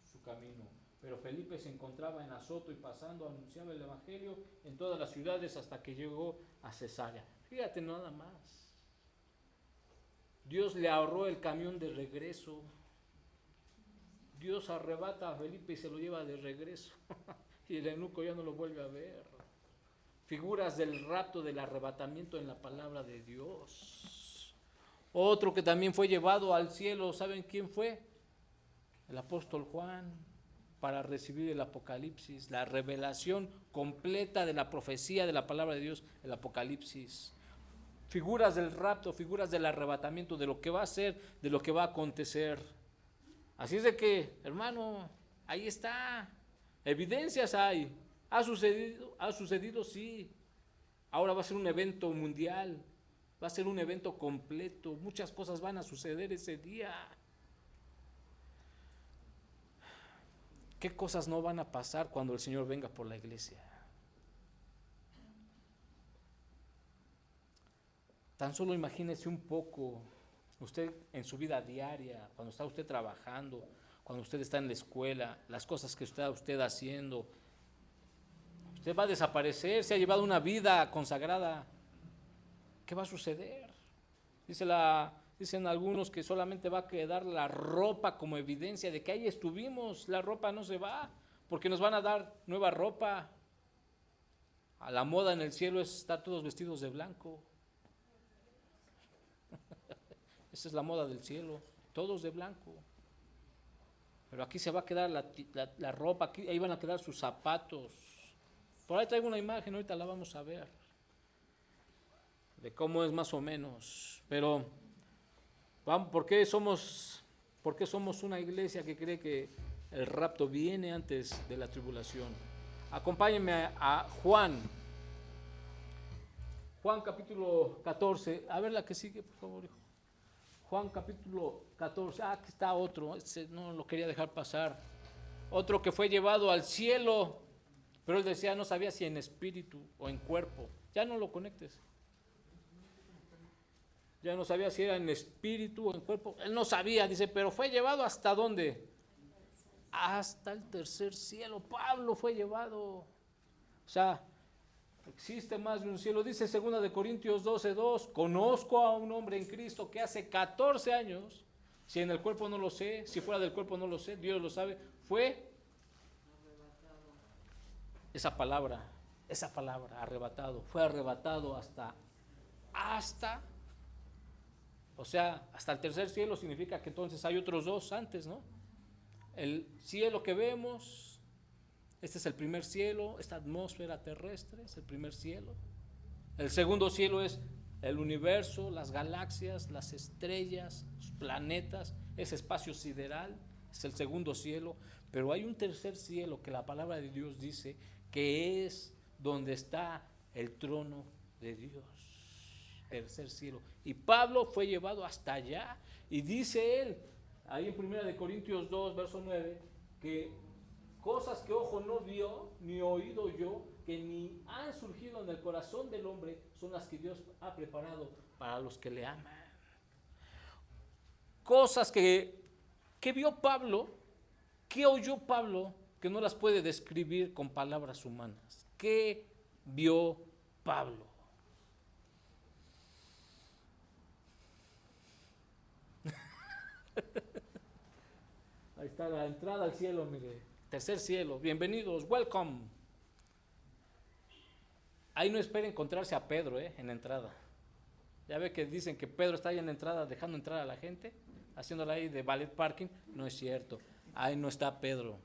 su camino. Pero Felipe se encontraba en Azoto y pasando anunciaba el evangelio en todas las ciudades hasta que llegó a Cesarea. Fíjate nada más. Dios le ahorró el camión de regreso. Dios arrebata a Felipe y se lo lleva de regreso. Y el eunuco ya no lo vuelve a ver. Figuras del rapto, del arrebatamiento en la palabra de Dios. Otro que también fue llevado al cielo, ¿saben quién fue? El apóstol Juan, para recibir el Apocalipsis, la revelación completa de la profecía de la palabra de Dios, el Apocalipsis. Figuras del rapto, figuras del arrebatamiento, de lo que va a ser, de lo que va a acontecer. Así es de que, hermano, ahí está. Evidencias hay. ¿Ha sucedido? Sí. Ahora va a ser un evento mundial. Va a ser un evento completo. Muchas cosas van a suceder ese día. ¿Qué cosas no van a pasar cuando el Señor venga por la iglesia? Tan solo imagínese un poco, usted en su vida diaria, cuando está usted trabajando, cuando usted está en la escuela, las cosas que está usted haciendo. Usted va a desaparecer, se ha llevado una vida consagrada. ¿Qué va a suceder? Dicen algunos que solamente va a quedar la ropa como evidencia de que ahí estuvimos. La ropa no se va, porque nos van a dar nueva ropa. A la moda en el cielo es estar todos vestidos de blanco. Esa es la moda del cielo, todos de blanco. Pero aquí se va a quedar la ropa, aquí, ahí van a quedar sus zapatos. Por ahí traigo una imagen, ahorita la vamos a ver, de cómo es más o menos. Pero, ¿por qué somos una iglesia que cree que el rapto viene antes de la tribulación? Acompáñenme a Juan capítulo 14, a ver la que sigue, por favor, hijo. Juan capítulo 14, aquí está otro, no lo quería dejar pasar. Otro que fue llevado al cielo, pero él decía, no sabía si en espíritu o en cuerpo. Ya no lo conectes. Ya no sabía si era en espíritu o en cuerpo. Él no sabía, dice, pero fue llevado ¿hasta dónde? Hasta el tercer cielo. Pablo fue llevado. O sea, existe más de un cielo. Dice 2 de Corintios 12:2, conozco a un hombre en Cristo que hace 14 años, si en el cuerpo no lo sé, si fuera del cuerpo no lo sé, Dios lo sabe, fue esa palabra, arrebatado, fue arrebatado hasta, o sea, hasta el tercer cielo. Significa que entonces hay otros dos antes, ¿no? El cielo que vemos, este es el primer cielo, esta atmósfera terrestre es el primer cielo. El segundo cielo es el universo, las galaxias, las estrellas, los planetas, ese espacio sideral, es el segundo cielo. Pero hay un tercer cielo que la palabra de Dios dice que es donde está el trono de Dios. Tercer cielo. Y Pablo fue llevado hasta allá, y dice él, ahí en 1 de Corintios 2, verso 9, que cosas que ojo no vio, ni oído yo, que ni han surgido en el corazón del hombre, son las que Dios ha preparado para los que le aman. Cosas que vio Pablo, que oyó Pablo, que no las puede describir con palabras humanas. ¿Qué vio Pablo? Ahí está la entrada al cielo, mire. Tercer cielo, bienvenidos, welcome. Ahí no espere encontrarse a Pedro, en la entrada. Ya ve que dicen que Pedro está ahí en la entrada, dejando entrar a la gente, haciéndola ahí de valet parking. No es cierto, ahí no está Pedro.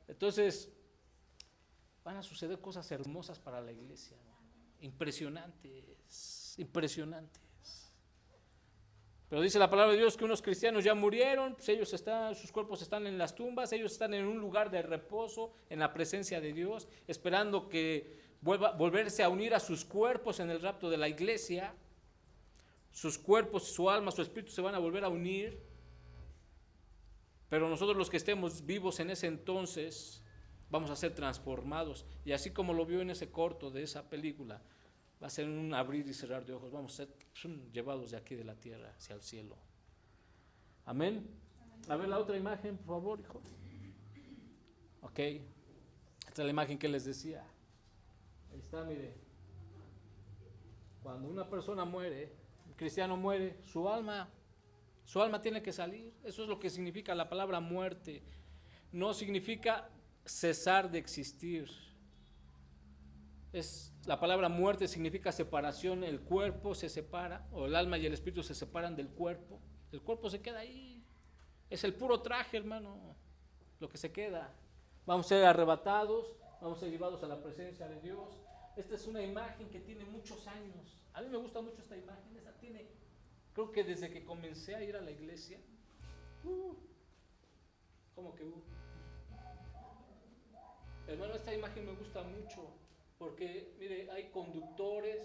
Entonces, van a suceder cosas hermosas para la iglesia, ¿no? Impresionantes. Pero dice la palabra de Dios que unos cristianos ya murieron, pues sus cuerpos están en las tumbas, ellos están en un lugar de reposo, en la presencia de Dios, esperando que volverse a unir a sus cuerpos en el rapto de la iglesia. Sus cuerpos, su alma, su espíritu se van a volver a unir. Pero nosotros, los que estemos vivos en ese entonces, vamos a ser transformados. Y así como lo vio en ese corto de esa película, va a ser un abrir y cerrar de ojos. Vamos a ser llevados de aquí de la tierra hacia el cielo. Amén. A ver la otra imagen, por favor, hijo. Ok. Esta es la imagen que les decía. Ahí está, mire. Cuando una persona muere, un cristiano muere, su alma tiene que salir. Eso es lo que significa la palabra muerte. No significa cesar de existir. La palabra muerte significa separación. El cuerpo se separa, o el alma y el espíritu se separan del cuerpo. El cuerpo se queda ahí. Es el puro traje, hermano, lo que se queda. Vamos a ser arrebatados, vamos a ser llevados a la presencia de Dios. Esta es una imagen que tiene muchos años. A mí me gusta mucho esta imagen. Esta tiene, creo que desde que comencé a ir a la iglesia. ¿Cómo que? Hermano, esta imagen me gusta mucho. Porque, mire, hay conductores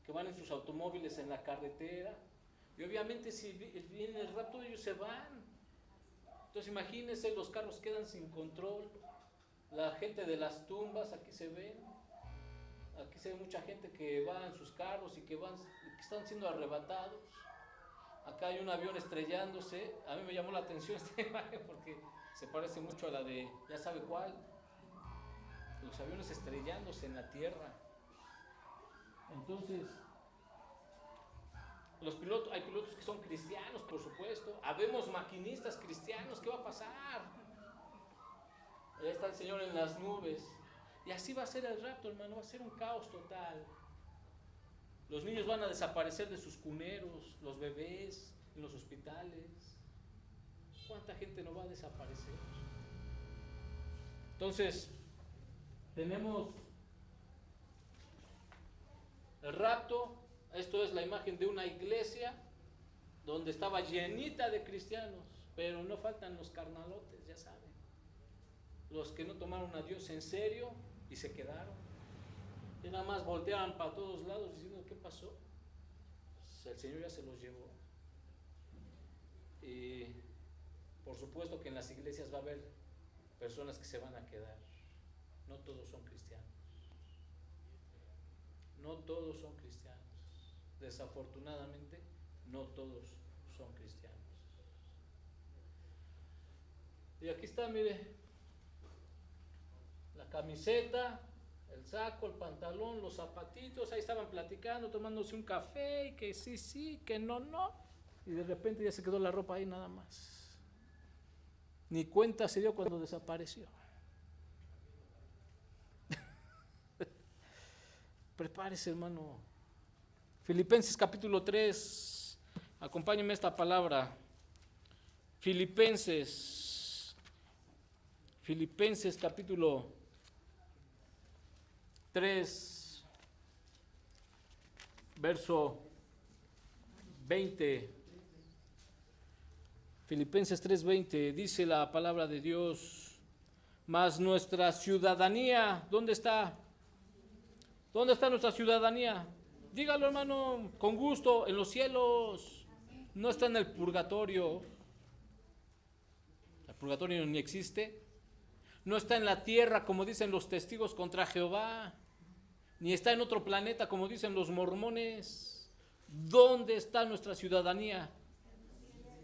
que van en sus automóviles en la carretera, y obviamente si viene el rapto ellos se van. Entonces imagínense, los carros quedan sin control, la gente de las tumbas, aquí se ve mucha gente que va en sus carros y que están siendo arrebatados. Acá hay un avión estrellándose. A mí me llamó la atención esta imagen porque se parece mucho a la de, ya sabe cuál, los aviones estrellándose en la tierra. Entonces, hay pilotos que son cristianos, por supuesto. Habemos maquinistas cristianos. ¿Qué va a pasar? Allá está el Señor en las nubes. Y así va a ser el rapto, hermano. Va a ser un caos total. Los niños van a desaparecer de sus cuneros, los bebés en los hospitales. ¿Cuánta gente no va a desaparecer? Entonces, tenemos el rapto. Esto es la imagen de una iglesia donde estaba llenita de cristianos, pero no faltan los carnalotes, ya saben. Los que no tomaron a Dios en serio y se quedaron. Y nada más volteaban para todos lados diciendo, ¿qué pasó? Pues el Señor ya se los llevó. Y por supuesto que en las iglesias va a haber personas que se van a quedar. No todos son cristianos. No todos son cristianos. Desafortunadamente, no todos son cristianos. Y aquí está, mire, la camiseta, el saco, el pantalón, los zapatitos. Ahí estaban platicando, tomándose un café, y que sí, que no. Y de repente ya se quedó la ropa ahí nada más. Ni cuenta se dio cuando desapareció. Prepárese, hermano. Filipenses capítulo 3, acompáñenme esta palabra. Filipenses capítulo 3, verso 20. Filipenses 3:20, dice la palabra de Dios, mas nuestra ciudadanía, ¿dónde está? ¿Dónde está nuestra ciudadanía? Dígalo, hermano, con gusto, en los cielos. No está en el purgatorio. El purgatorio ni existe. No está en la tierra, como dicen los testigos contra Jehová. Ni está en otro planeta, como dicen los mormones. ¿Dónde está nuestra ciudadanía?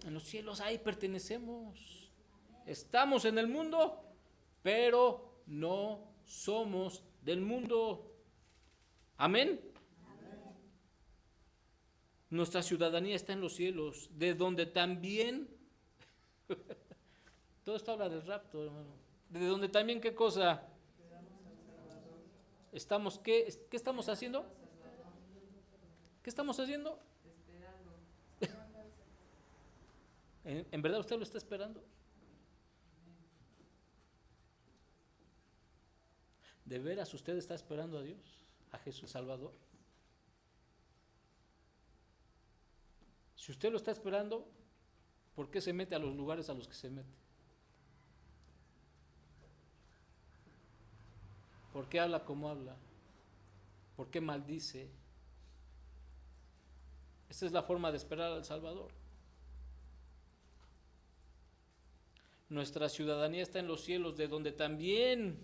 En los cielos, ahí pertenecemos. Estamos en el mundo, pero no somos del mundo. Amén. Nuestra ciudadanía está en los cielos, de donde también, todo esto habla del rapto, hermano, de donde también, ¿qué cosa? Estamos, ¿qué estamos haciendo? ¿Qué estamos haciendo? ¿En verdad usted lo está esperando? ¿De veras usted está esperando a Dios, a Jesús Salvador? Si usted lo está esperando, ¿por qué se mete a los lugares a los que se mete? ¿Por qué habla como habla? ¿Por qué maldice? Esta es la forma de esperar al Salvador. Nuestra ciudadanía está en los cielos, de donde también,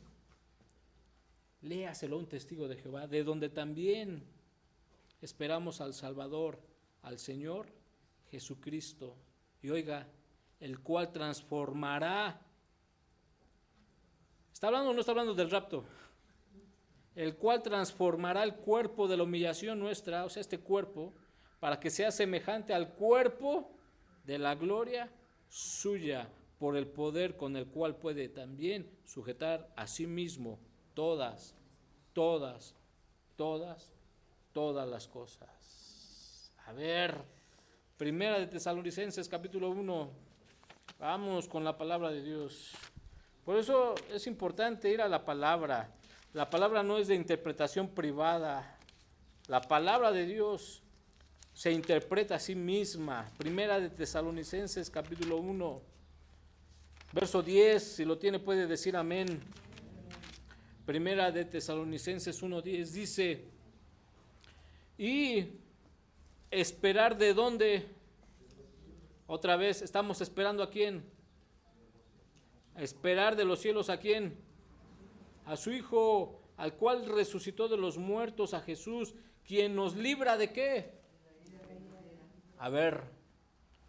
léaselo a un testigo de Jehová, de donde también esperamos al Salvador, al Señor Jesucristo. Y oiga, el cual transformará. ¿Está hablando o no está hablando del rapto? El cual transformará el cuerpo de la humillación nuestra, o sea, este cuerpo, para que sea semejante al cuerpo de la gloria suya, por el poder con el cual puede también sujetar a sí mismo todas las cosas. A ver, Primera de Tesalonicenses capítulo 1, vamos con la palabra de Dios. Por eso es importante ir a la palabra. La palabra no es de interpretación privada. La palabra de Dios se interpreta a sí misma. Primera de Tesalonicenses capítulo 1, verso 10, si lo tiene puede decir amén. Primera de Tesalonicenses 1:10 dice, y esperar de dónde, otra vez, estamos esperando a quién, esperar de los cielos a quién, a su Hijo, al cual resucitó de los muertos, a Jesús, quien nos libra de qué. A ver,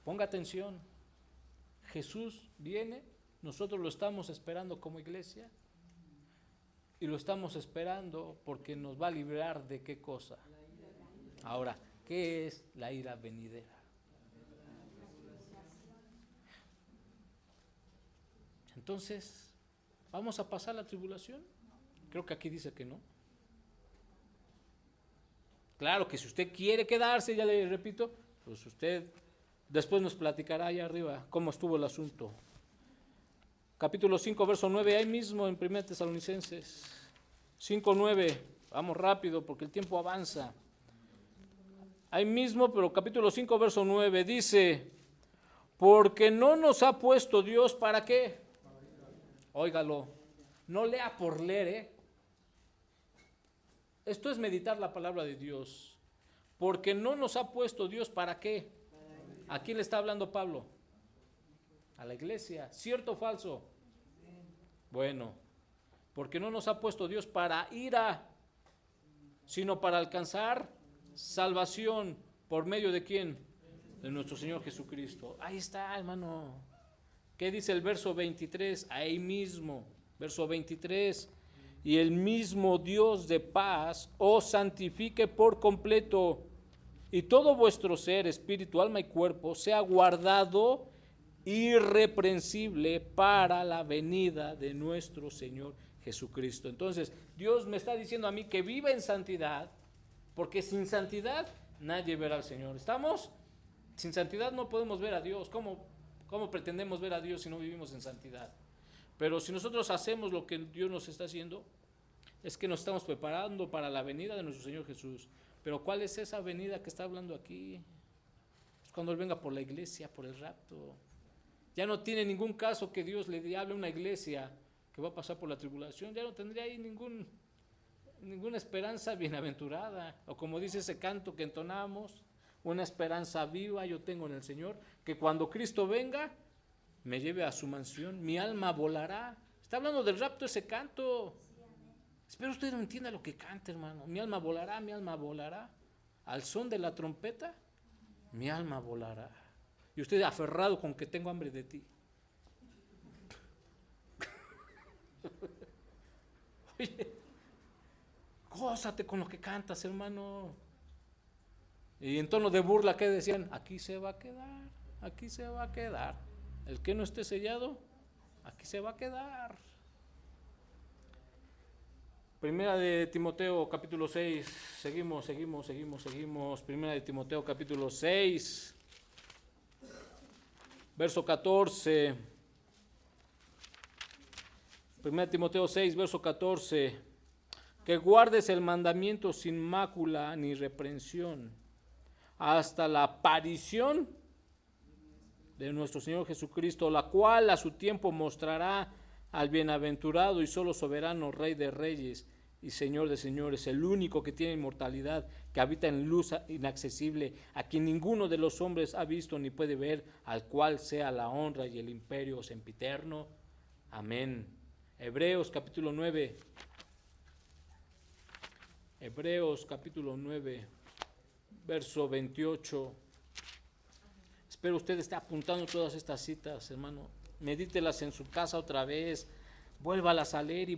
ponga atención, Jesús viene, nosotros lo estamos esperando como iglesia. Y lo estamos esperando porque nos va a librar de qué cosa. Ahora, ¿qué es la ira venidera? Entonces, ¿vamos a pasar la tribulación? Creo que aquí dice que no. Claro que si usted quiere quedarse, ya le repito, pues usted después nos platicará allá arriba cómo estuvo el asunto. Capítulo 5, verso 9, ahí mismo en 1 Tesalonicenses 5:9, vamos rápido porque el tiempo avanza. Ahí mismo, pero capítulo 5, verso 9 dice, porque no nos ha puesto Dios para qué. Óigalo, no lea por leer, Esto es meditar la palabra de Dios. Porque no nos ha puesto Dios para qué. ¿A quién le está hablando Pablo? A la iglesia. ¿Cierto o falso? Bueno, porque no nos ha puesto Dios para ira, sino para alcanzar salvación. ¿Por medio de quién? De nuestro Señor Jesucristo. Ahí está, hermano. ¿Qué dice el verso 23? Ahí mismo, verso 23. Y el mismo Dios de paz os santifique por completo, y todo vuestro ser, espíritu, alma y cuerpo, sea guardado irreprensible para la venida de nuestro Señor Jesucristo. Entonces, Dios me está diciendo a mí que viva en santidad, porque sin santidad nadie verá al Señor. ¿Estamos? Sin santidad no podemos ver a Dios. ¿Cómo pretendemos ver a Dios si no vivimos en santidad? Pero si nosotros hacemos lo que Dios nos está haciendo, es que nos estamos preparando para la venida de nuestro Señor Jesús. Pero ¿cuál es esa venida que está hablando aquí? Es cuando Él venga por la iglesia, por el rapto. Ya no tiene ningún caso que Dios le hable a una iglesia que va a pasar por la tribulación. Ya no tendría ahí ninguna esperanza bienaventurada. O como dice ese canto que entonamos, una esperanza viva yo tengo en el Señor, que cuando Cristo venga, me lleve a su mansión, mi alma volará. Está hablando del rapto ese canto. Espero usted no entienda lo que canta, hermano. Mi alma volará, mi alma volará. Al son de la trompeta, mi alma volará. Y usted aferrado con que tengo hambre de ti. Oye, gózate con lo que cantas, hermano. Y en tono de burla, ¿qué decían? Aquí se va a quedar, aquí se va a quedar. El que no esté sellado, aquí se va a quedar. Primera de Timoteo capítulo 6, seguimos. Primera de Timoteo capítulo 6, verso 14. Primera de Timoteo 6, verso 14. Que guardes el mandamiento sin mácula ni reprensión hasta la aparición de nuestro Señor Jesucristo, la cual a su tiempo mostrará al bienaventurado y solo soberano Rey de reyes y Señor de señores, el único que tiene inmortalidad, que habita en luz inaccesible, a quien ninguno de los hombres ha visto ni puede ver, al cual sea la honra y el imperio sempiterno. Amén. Hebreos capítulo 9. Hebreos capítulo 9, verso 28. Espero usted esté apuntando todas estas citas, hermano. Medítelas en su casa otra vez. Vuélvalas a leer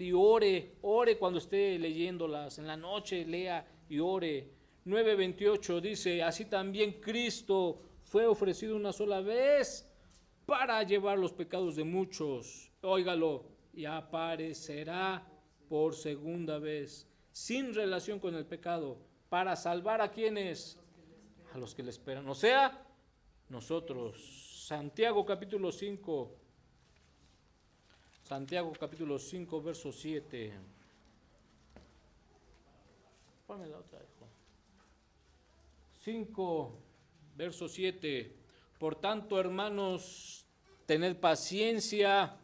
y ore cuando esté leyéndolas. En la noche lea y ore. 9:28 dice, así también Cristo fue ofrecido una sola vez para llevar los pecados de muchos. Óigalo, y aparecerá por segunda vez, sin relación con el pecado, para salvar a quienes, a los que le esperan, o sea, nosotros. Santiago capítulo 5, verso 7. Ponme la otra, hijo. 5, verso 7. Por tanto, hermanos, tened paciencia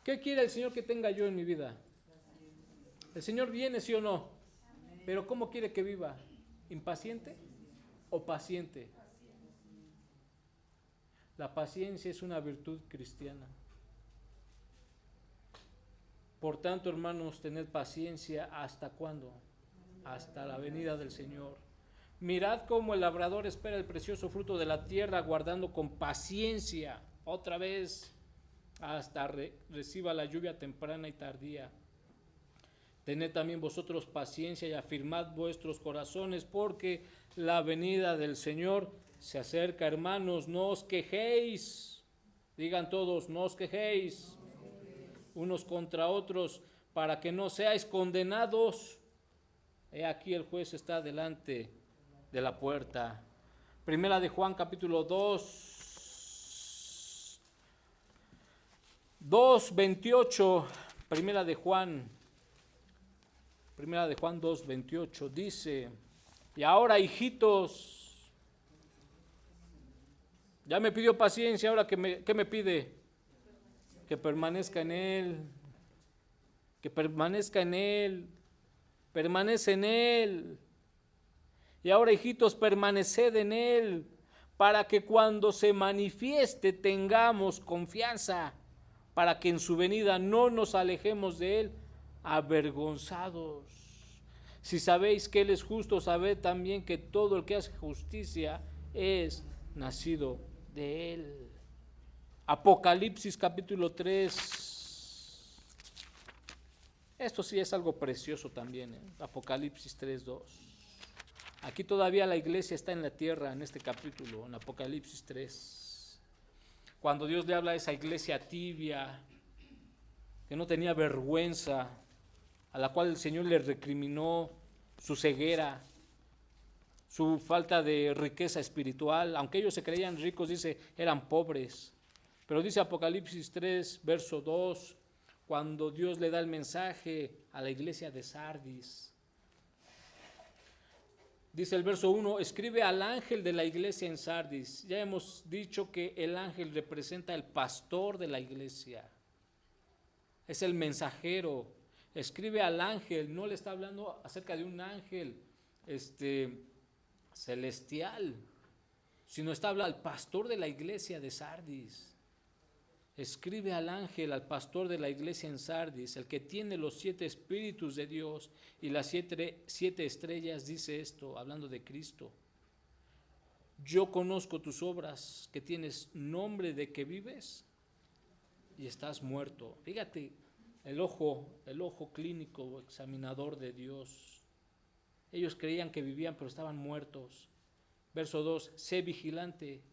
¿Qué quiere el Señor que tenga yo en mi vida? El Señor viene, ¿sí o no? Pero ¿cómo quiere que viva? ¿Impaciente o paciente? La paciencia es una virtud cristiana. Por tanto, hermanos, tened paciencia. ¿Hasta cuándo? Hasta la venida del Señor. Mirad cómo el labrador espera el precioso fruto de la tierra, guardando con paciencia, otra vez, hasta reciba la lluvia temprana y tardía. Tened también vosotros paciencia y afirmad vuestros corazones, porque la venida del Señor se acerca, hermanos. No os quejéis, digan todos, no os quejéis unos contra otros, para que no seáis condenados. He aquí el juez está delante de la puerta. Primera de Juan capítulo 2:28. Primera de Juan 2:28 dice: y ahora, hijitos, ya me pidió paciencia, ahora ¿qué me pide? Que permanezca en Él, que permanezca en Él, permanece en Él. Y ahora, hijitos, permaneced en Él, para que cuando se manifieste tengamos confianza, para que en su venida no nos alejemos de Él avergonzados. Si sabéis que Él es justo, sabed también que todo el que hace justicia es nacido de Él. Apocalipsis capítulo 3. Esto sí es algo precioso también, Apocalipsis 3:2. Aquí todavía la iglesia está en la tierra en este capítulo, en Apocalipsis 3. Cuando Dios le habla a esa iglesia tibia, que no tenía vergüenza, a la cual el Señor le recriminó su ceguera, su falta de riqueza espiritual. Aunque ellos se creían ricos, dice, eran pobres. Pero dice Apocalipsis 3, verso 2, cuando Dios le da el mensaje a la iglesia de Sardis. Dice el verso 1, escribe al ángel de la iglesia en Sardis. Ya hemos dicho que el ángel representa el pastor de la iglesia. Es el mensajero. Escribe al ángel, no le está hablando acerca de un ángel celestial, sino está hablando al pastor de la iglesia de Sardis. Escribe al ángel, al pastor de la iglesia en Sardis, el que tiene los 7 espíritus de Dios y las 7 estrellas, dice esto, hablando de Cristo. Yo conozco tus obras, que tienes nombre de que vives y estás muerto. Fíjate, el ojo clínico o examinador de Dios. Ellos creían que vivían, pero estaban muertos. Verso 2, sé vigilante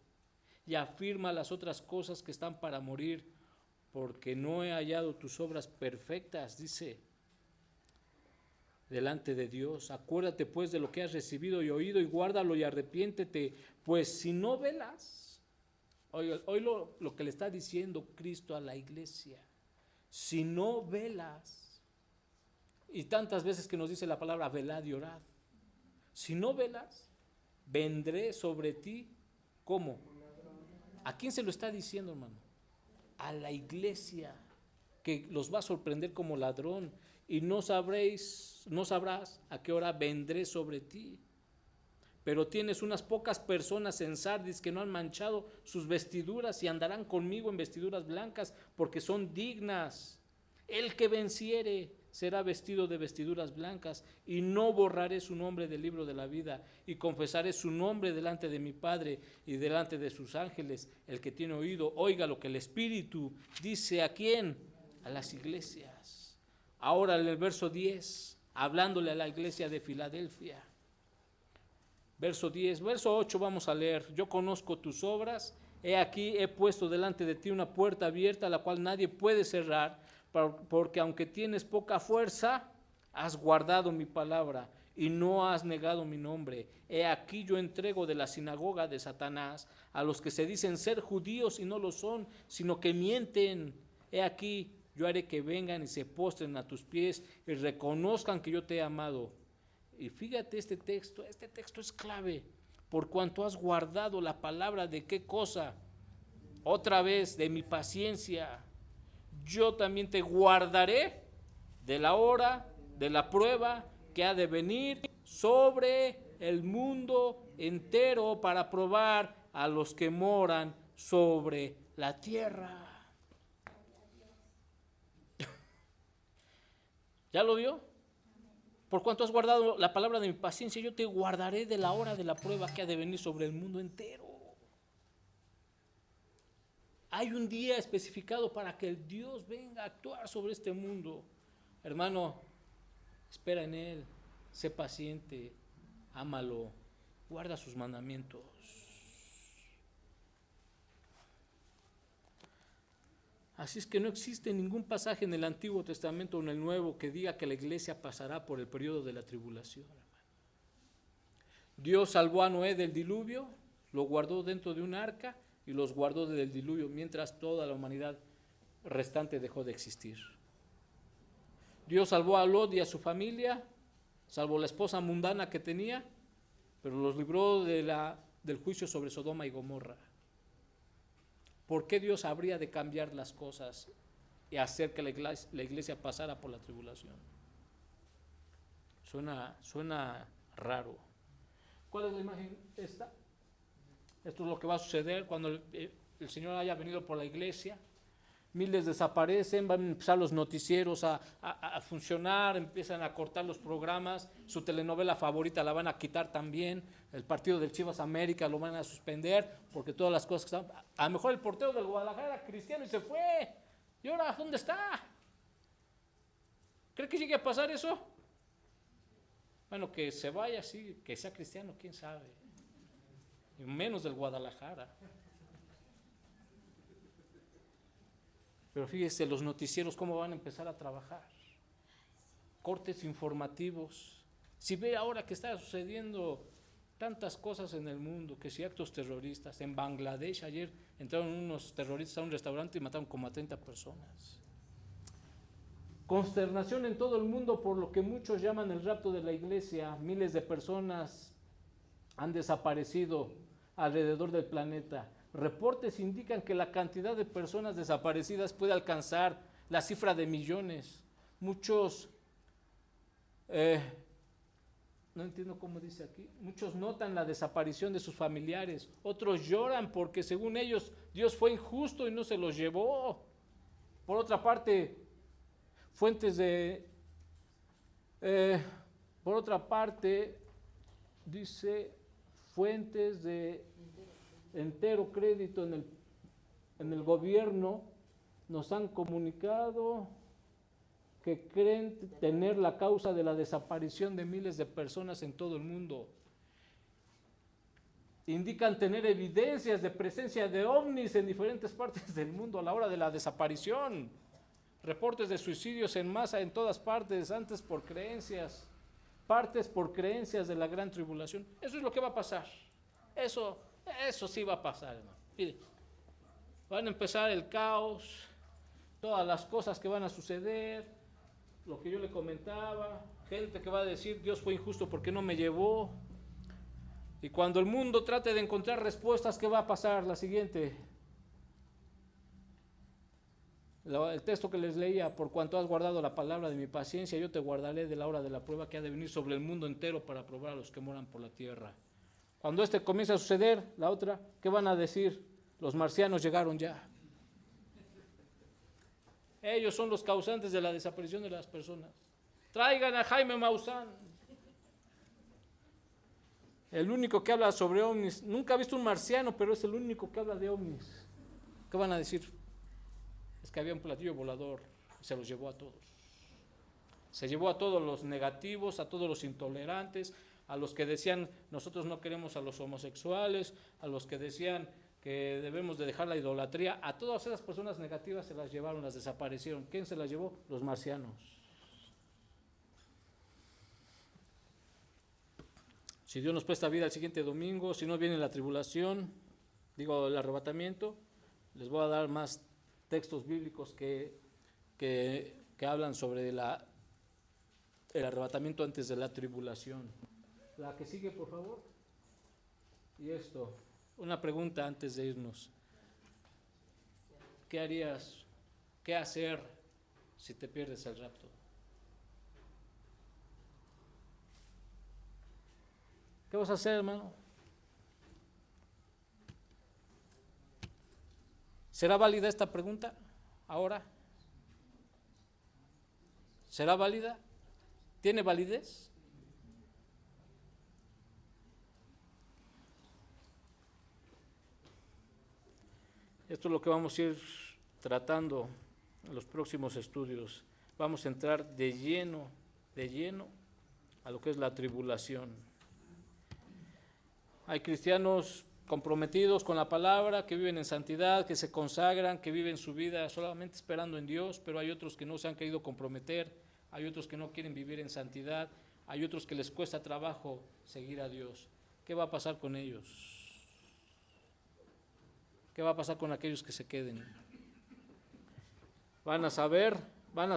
y afirma las otras cosas que están para morir, porque no he hallado tus obras perfectas, dice, delante de Dios. Acuérdate pues de lo que has recibido y oído y guárdalo y arrepiéntete, pues si no velas, hoy lo que le está diciendo Cristo a la iglesia, si no velas, y tantas veces que nos dice la palabra velad y orad, si no velas, vendré sobre ti, ¿cómo? ¿A quién se lo está diciendo, hermano? A la iglesia, que los va a sorprender como ladrón, y no sabrás a qué hora vendré sobre ti. Pero tienes unas pocas personas en Sardis que no han manchado sus vestiduras y andarán conmigo en vestiduras blancas, porque son dignas. El que venciere será vestido de vestiduras blancas, y no borraré su nombre del libro de la vida, y confesaré su nombre delante de mi Padre y delante de sus ángeles. El que tiene oído, oiga lo que el Espíritu dice. ¿A quién? A las iglesias. Ahora en el verso 10, hablándole a la iglesia de Filadelfia. Verso 10, verso 8 vamos a leer. Yo conozco tus obras, he aquí he puesto delante de ti una puerta abierta, la cual nadie puede cerrar, porque aunque tienes poca fuerza, has guardado mi palabra y no has negado mi nombre. He aquí yo entrego de la sinagoga de Satanás a los que se dicen ser judíos y no lo son, sino que mienten. He aquí yo haré que vengan y se postren a tus pies y reconozcan que yo te he amado. Y fíjate este texto es clave, por cuanto has guardado la palabra de qué cosa, otra vez, de mi paciencia. yo también te guardaré de la hora de la prueba que ha de venir sobre el mundo entero para probar a los que moran sobre la tierra. ¿Ya lo vio? Por cuanto has guardado la palabra de mi paciencia, yo te guardaré de la hora de la prueba que ha de venir sobre el mundo entero. Hay un día especificado para que el Dios venga a actuar sobre este mundo. Hermano, espera en Él, sé paciente, ámalo, guarda sus mandamientos. Así es que no existe ningún pasaje en el Antiguo Testamento o en el Nuevo que diga que la iglesia pasará por el periodo de la tribulación. Dios salvó a Noé del diluvio, lo guardó dentro de un arca y los guardó del diluvio mientras toda la humanidad restante dejó de existir. Dios salvó a Lot y a su familia, salvó la esposa mundana que tenía, pero los libró del juicio sobre Sodoma y Gomorra. ¿Por qué Dios habría de cambiar las cosas y hacer que la iglesia pasara por la tribulación? Suena raro. ¿Cuál es la imagen esta? Esto es lo que va a suceder cuando el Señor haya venido por la iglesia. Miles desaparecen, van a empezar los noticieros a funcionar, empiezan a cortar los programas, su telenovela favorita la van a quitar también, el partido del Chivas América lo van a suspender, porque todas las cosas que están... A lo mejor el portero del Guadalajara era cristiano y se fue, ¿y ahora dónde está? ¿Cree que llegue a pasar eso? Bueno, que se vaya, sí, que sea cristiano, quién sabe, y menos del Guadalajara. Pero fíjese los noticieros cómo van a empezar a trabajar. Cortes informativos. Si ve ahora que está sucediendo tantas cosas en el mundo, que si actos terroristas, en Bangladesh ayer entraron unos terroristas a un restaurante y mataron como a 30 personas. Consternación en todo el mundo por lo que muchos llaman el rapto de la iglesia. Miles de personas han desaparecido alrededor del planeta. Reportes indican que la cantidad de personas desaparecidas puede alcanzar la cifra de millones. Muchos, no entiendo cómo dice aquí, muchos notan la desaparición de sus familiares, otros lloran porque según ellos Dios fue injusto y no se los llevó. Por otra parte, dice fuentes de entero crédito en el gobierno nos han comunicado que creen tener la causa de la desaparición de miles de personas en todo el mundo. Indican tener evidencias de presencia de ovnis en diferentes partes del mundo a la hora de la desaparición. Reportes de suicidios en masa en todas partes, antes por creencias, partes por creencias de la gran tribulación. Eso es lo que va a pasar. Eso sí va a pasar, hermano. Mire, van a empezar el caos, todas las cosas que van a suceder, lo que yo le comentaba, gente que va a decir, Dios fue injusto porque no me llevó. Y cuando el mundo trate de encontrar respuestas, ¿qué va a pasar? La siguiente. El texto que les leía, por cuanto has guardado la palabra de mi paciencia, yo te guardaré de la hora de la prueba que ha de venir sobre el mundo entero para probar a los que moran por la tierra. Cuando comience a suceder, la otra, ¿qué van a decir? Los marcianos llegaron ya. Ellos son los causantes de la desaparición de las personas. Traigan a Jaime Maussan. El único que habla sobre ovnis. Nunca ha visto un marciano, pero es el único que habla de ovnis. ¿Qué van a decir? Es que había un platillo volador y se los llevó a todos. Se llevó a todos los negativos, a todos los intolerantes, a los que decían nosotros no queremos a los homosexuales, a los que decían que debemos de dejar la idolatría, a todas esas personas negativas se las llevaron, las desaparecieron. ¿Quién se las llevó? Los marcianos. Si Dios nos presta vida el siguiente domingo, si no viene la tribulación, el arrebatamiento, les voy a dar más textos bíblicos que hablan sobre el arrebatamiento antes de la tribulación. La que sigue, por favor. Y una pregunta antes de irnos. ¿Qué harías ¿Qué hacer si te pierdes el rapto? ¿Qué vas a hacer, hermano? ¿Será válida esta pregunta ahora? ¿Será válida? ¿Tiene validez? Esto es lo que vamos a ir tratando en los próximos estudios. Vamos a entrar de lleno a lo que es la tribulación. Hay cristianos comprometidos con la palabra, que viven en santidad, que se consagran, que viven su vida solamente esperando en Dios, pero hay otros que no se han querido comprometer, hay otros que no quieren vivir en santidad, hay otros que les cuesta trabajo seguir a Dios. ¿Qué va a pasar con ellos? ¿Qué va a pasar con aquellos que se queden? Van a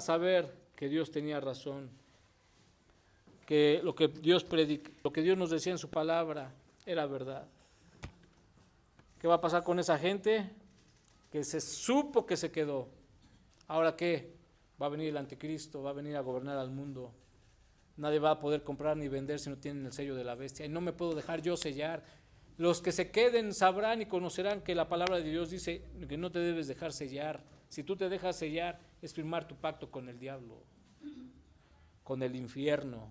saber que Dios tenía razón, que lo que Dios nos decía en su palabra era verdad. ¿Qué va a pasar con esa gente que se supo que se quedó? ¿Ahora qué? Va a venir el anticristo, va a venir a gobernar al mundo. Nadie va a poder comprar ni vender si no tienen el sello de la bestia. Y no me puedo dejar yo sellar. Los que se queden sabrán y conocerán que la palabra de Dios dice que no te debes dejar sellar. Si tú te dejas sellar, es firmar tu pacto con el diablo, con el infierno.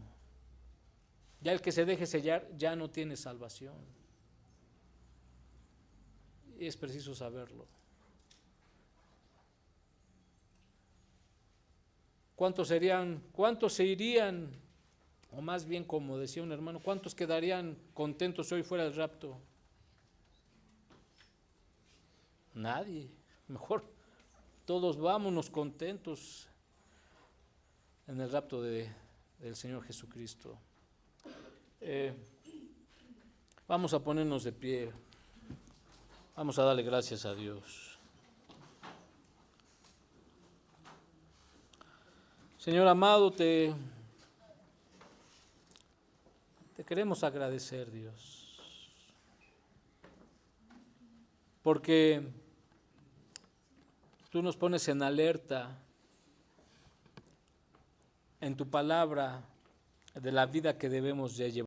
Ya el que se deje sellar ya no tiene salvación. Y es preciso saberlo. ¿Cuántos se irían? O más bien, como decía un hermano, ¿cuántos quedarían contentos hoy fuera del rapto? Nadie. Mejor todos vámonos contentos en el rapto del Señor Jesucristo. Vamos a ponernos de pie. Vamos a darle gracias a Dios. Señor amado, te queremos agradecer, Dios, porque tú nos pones en alerta en tu palabra de la vida que debemos de llevar.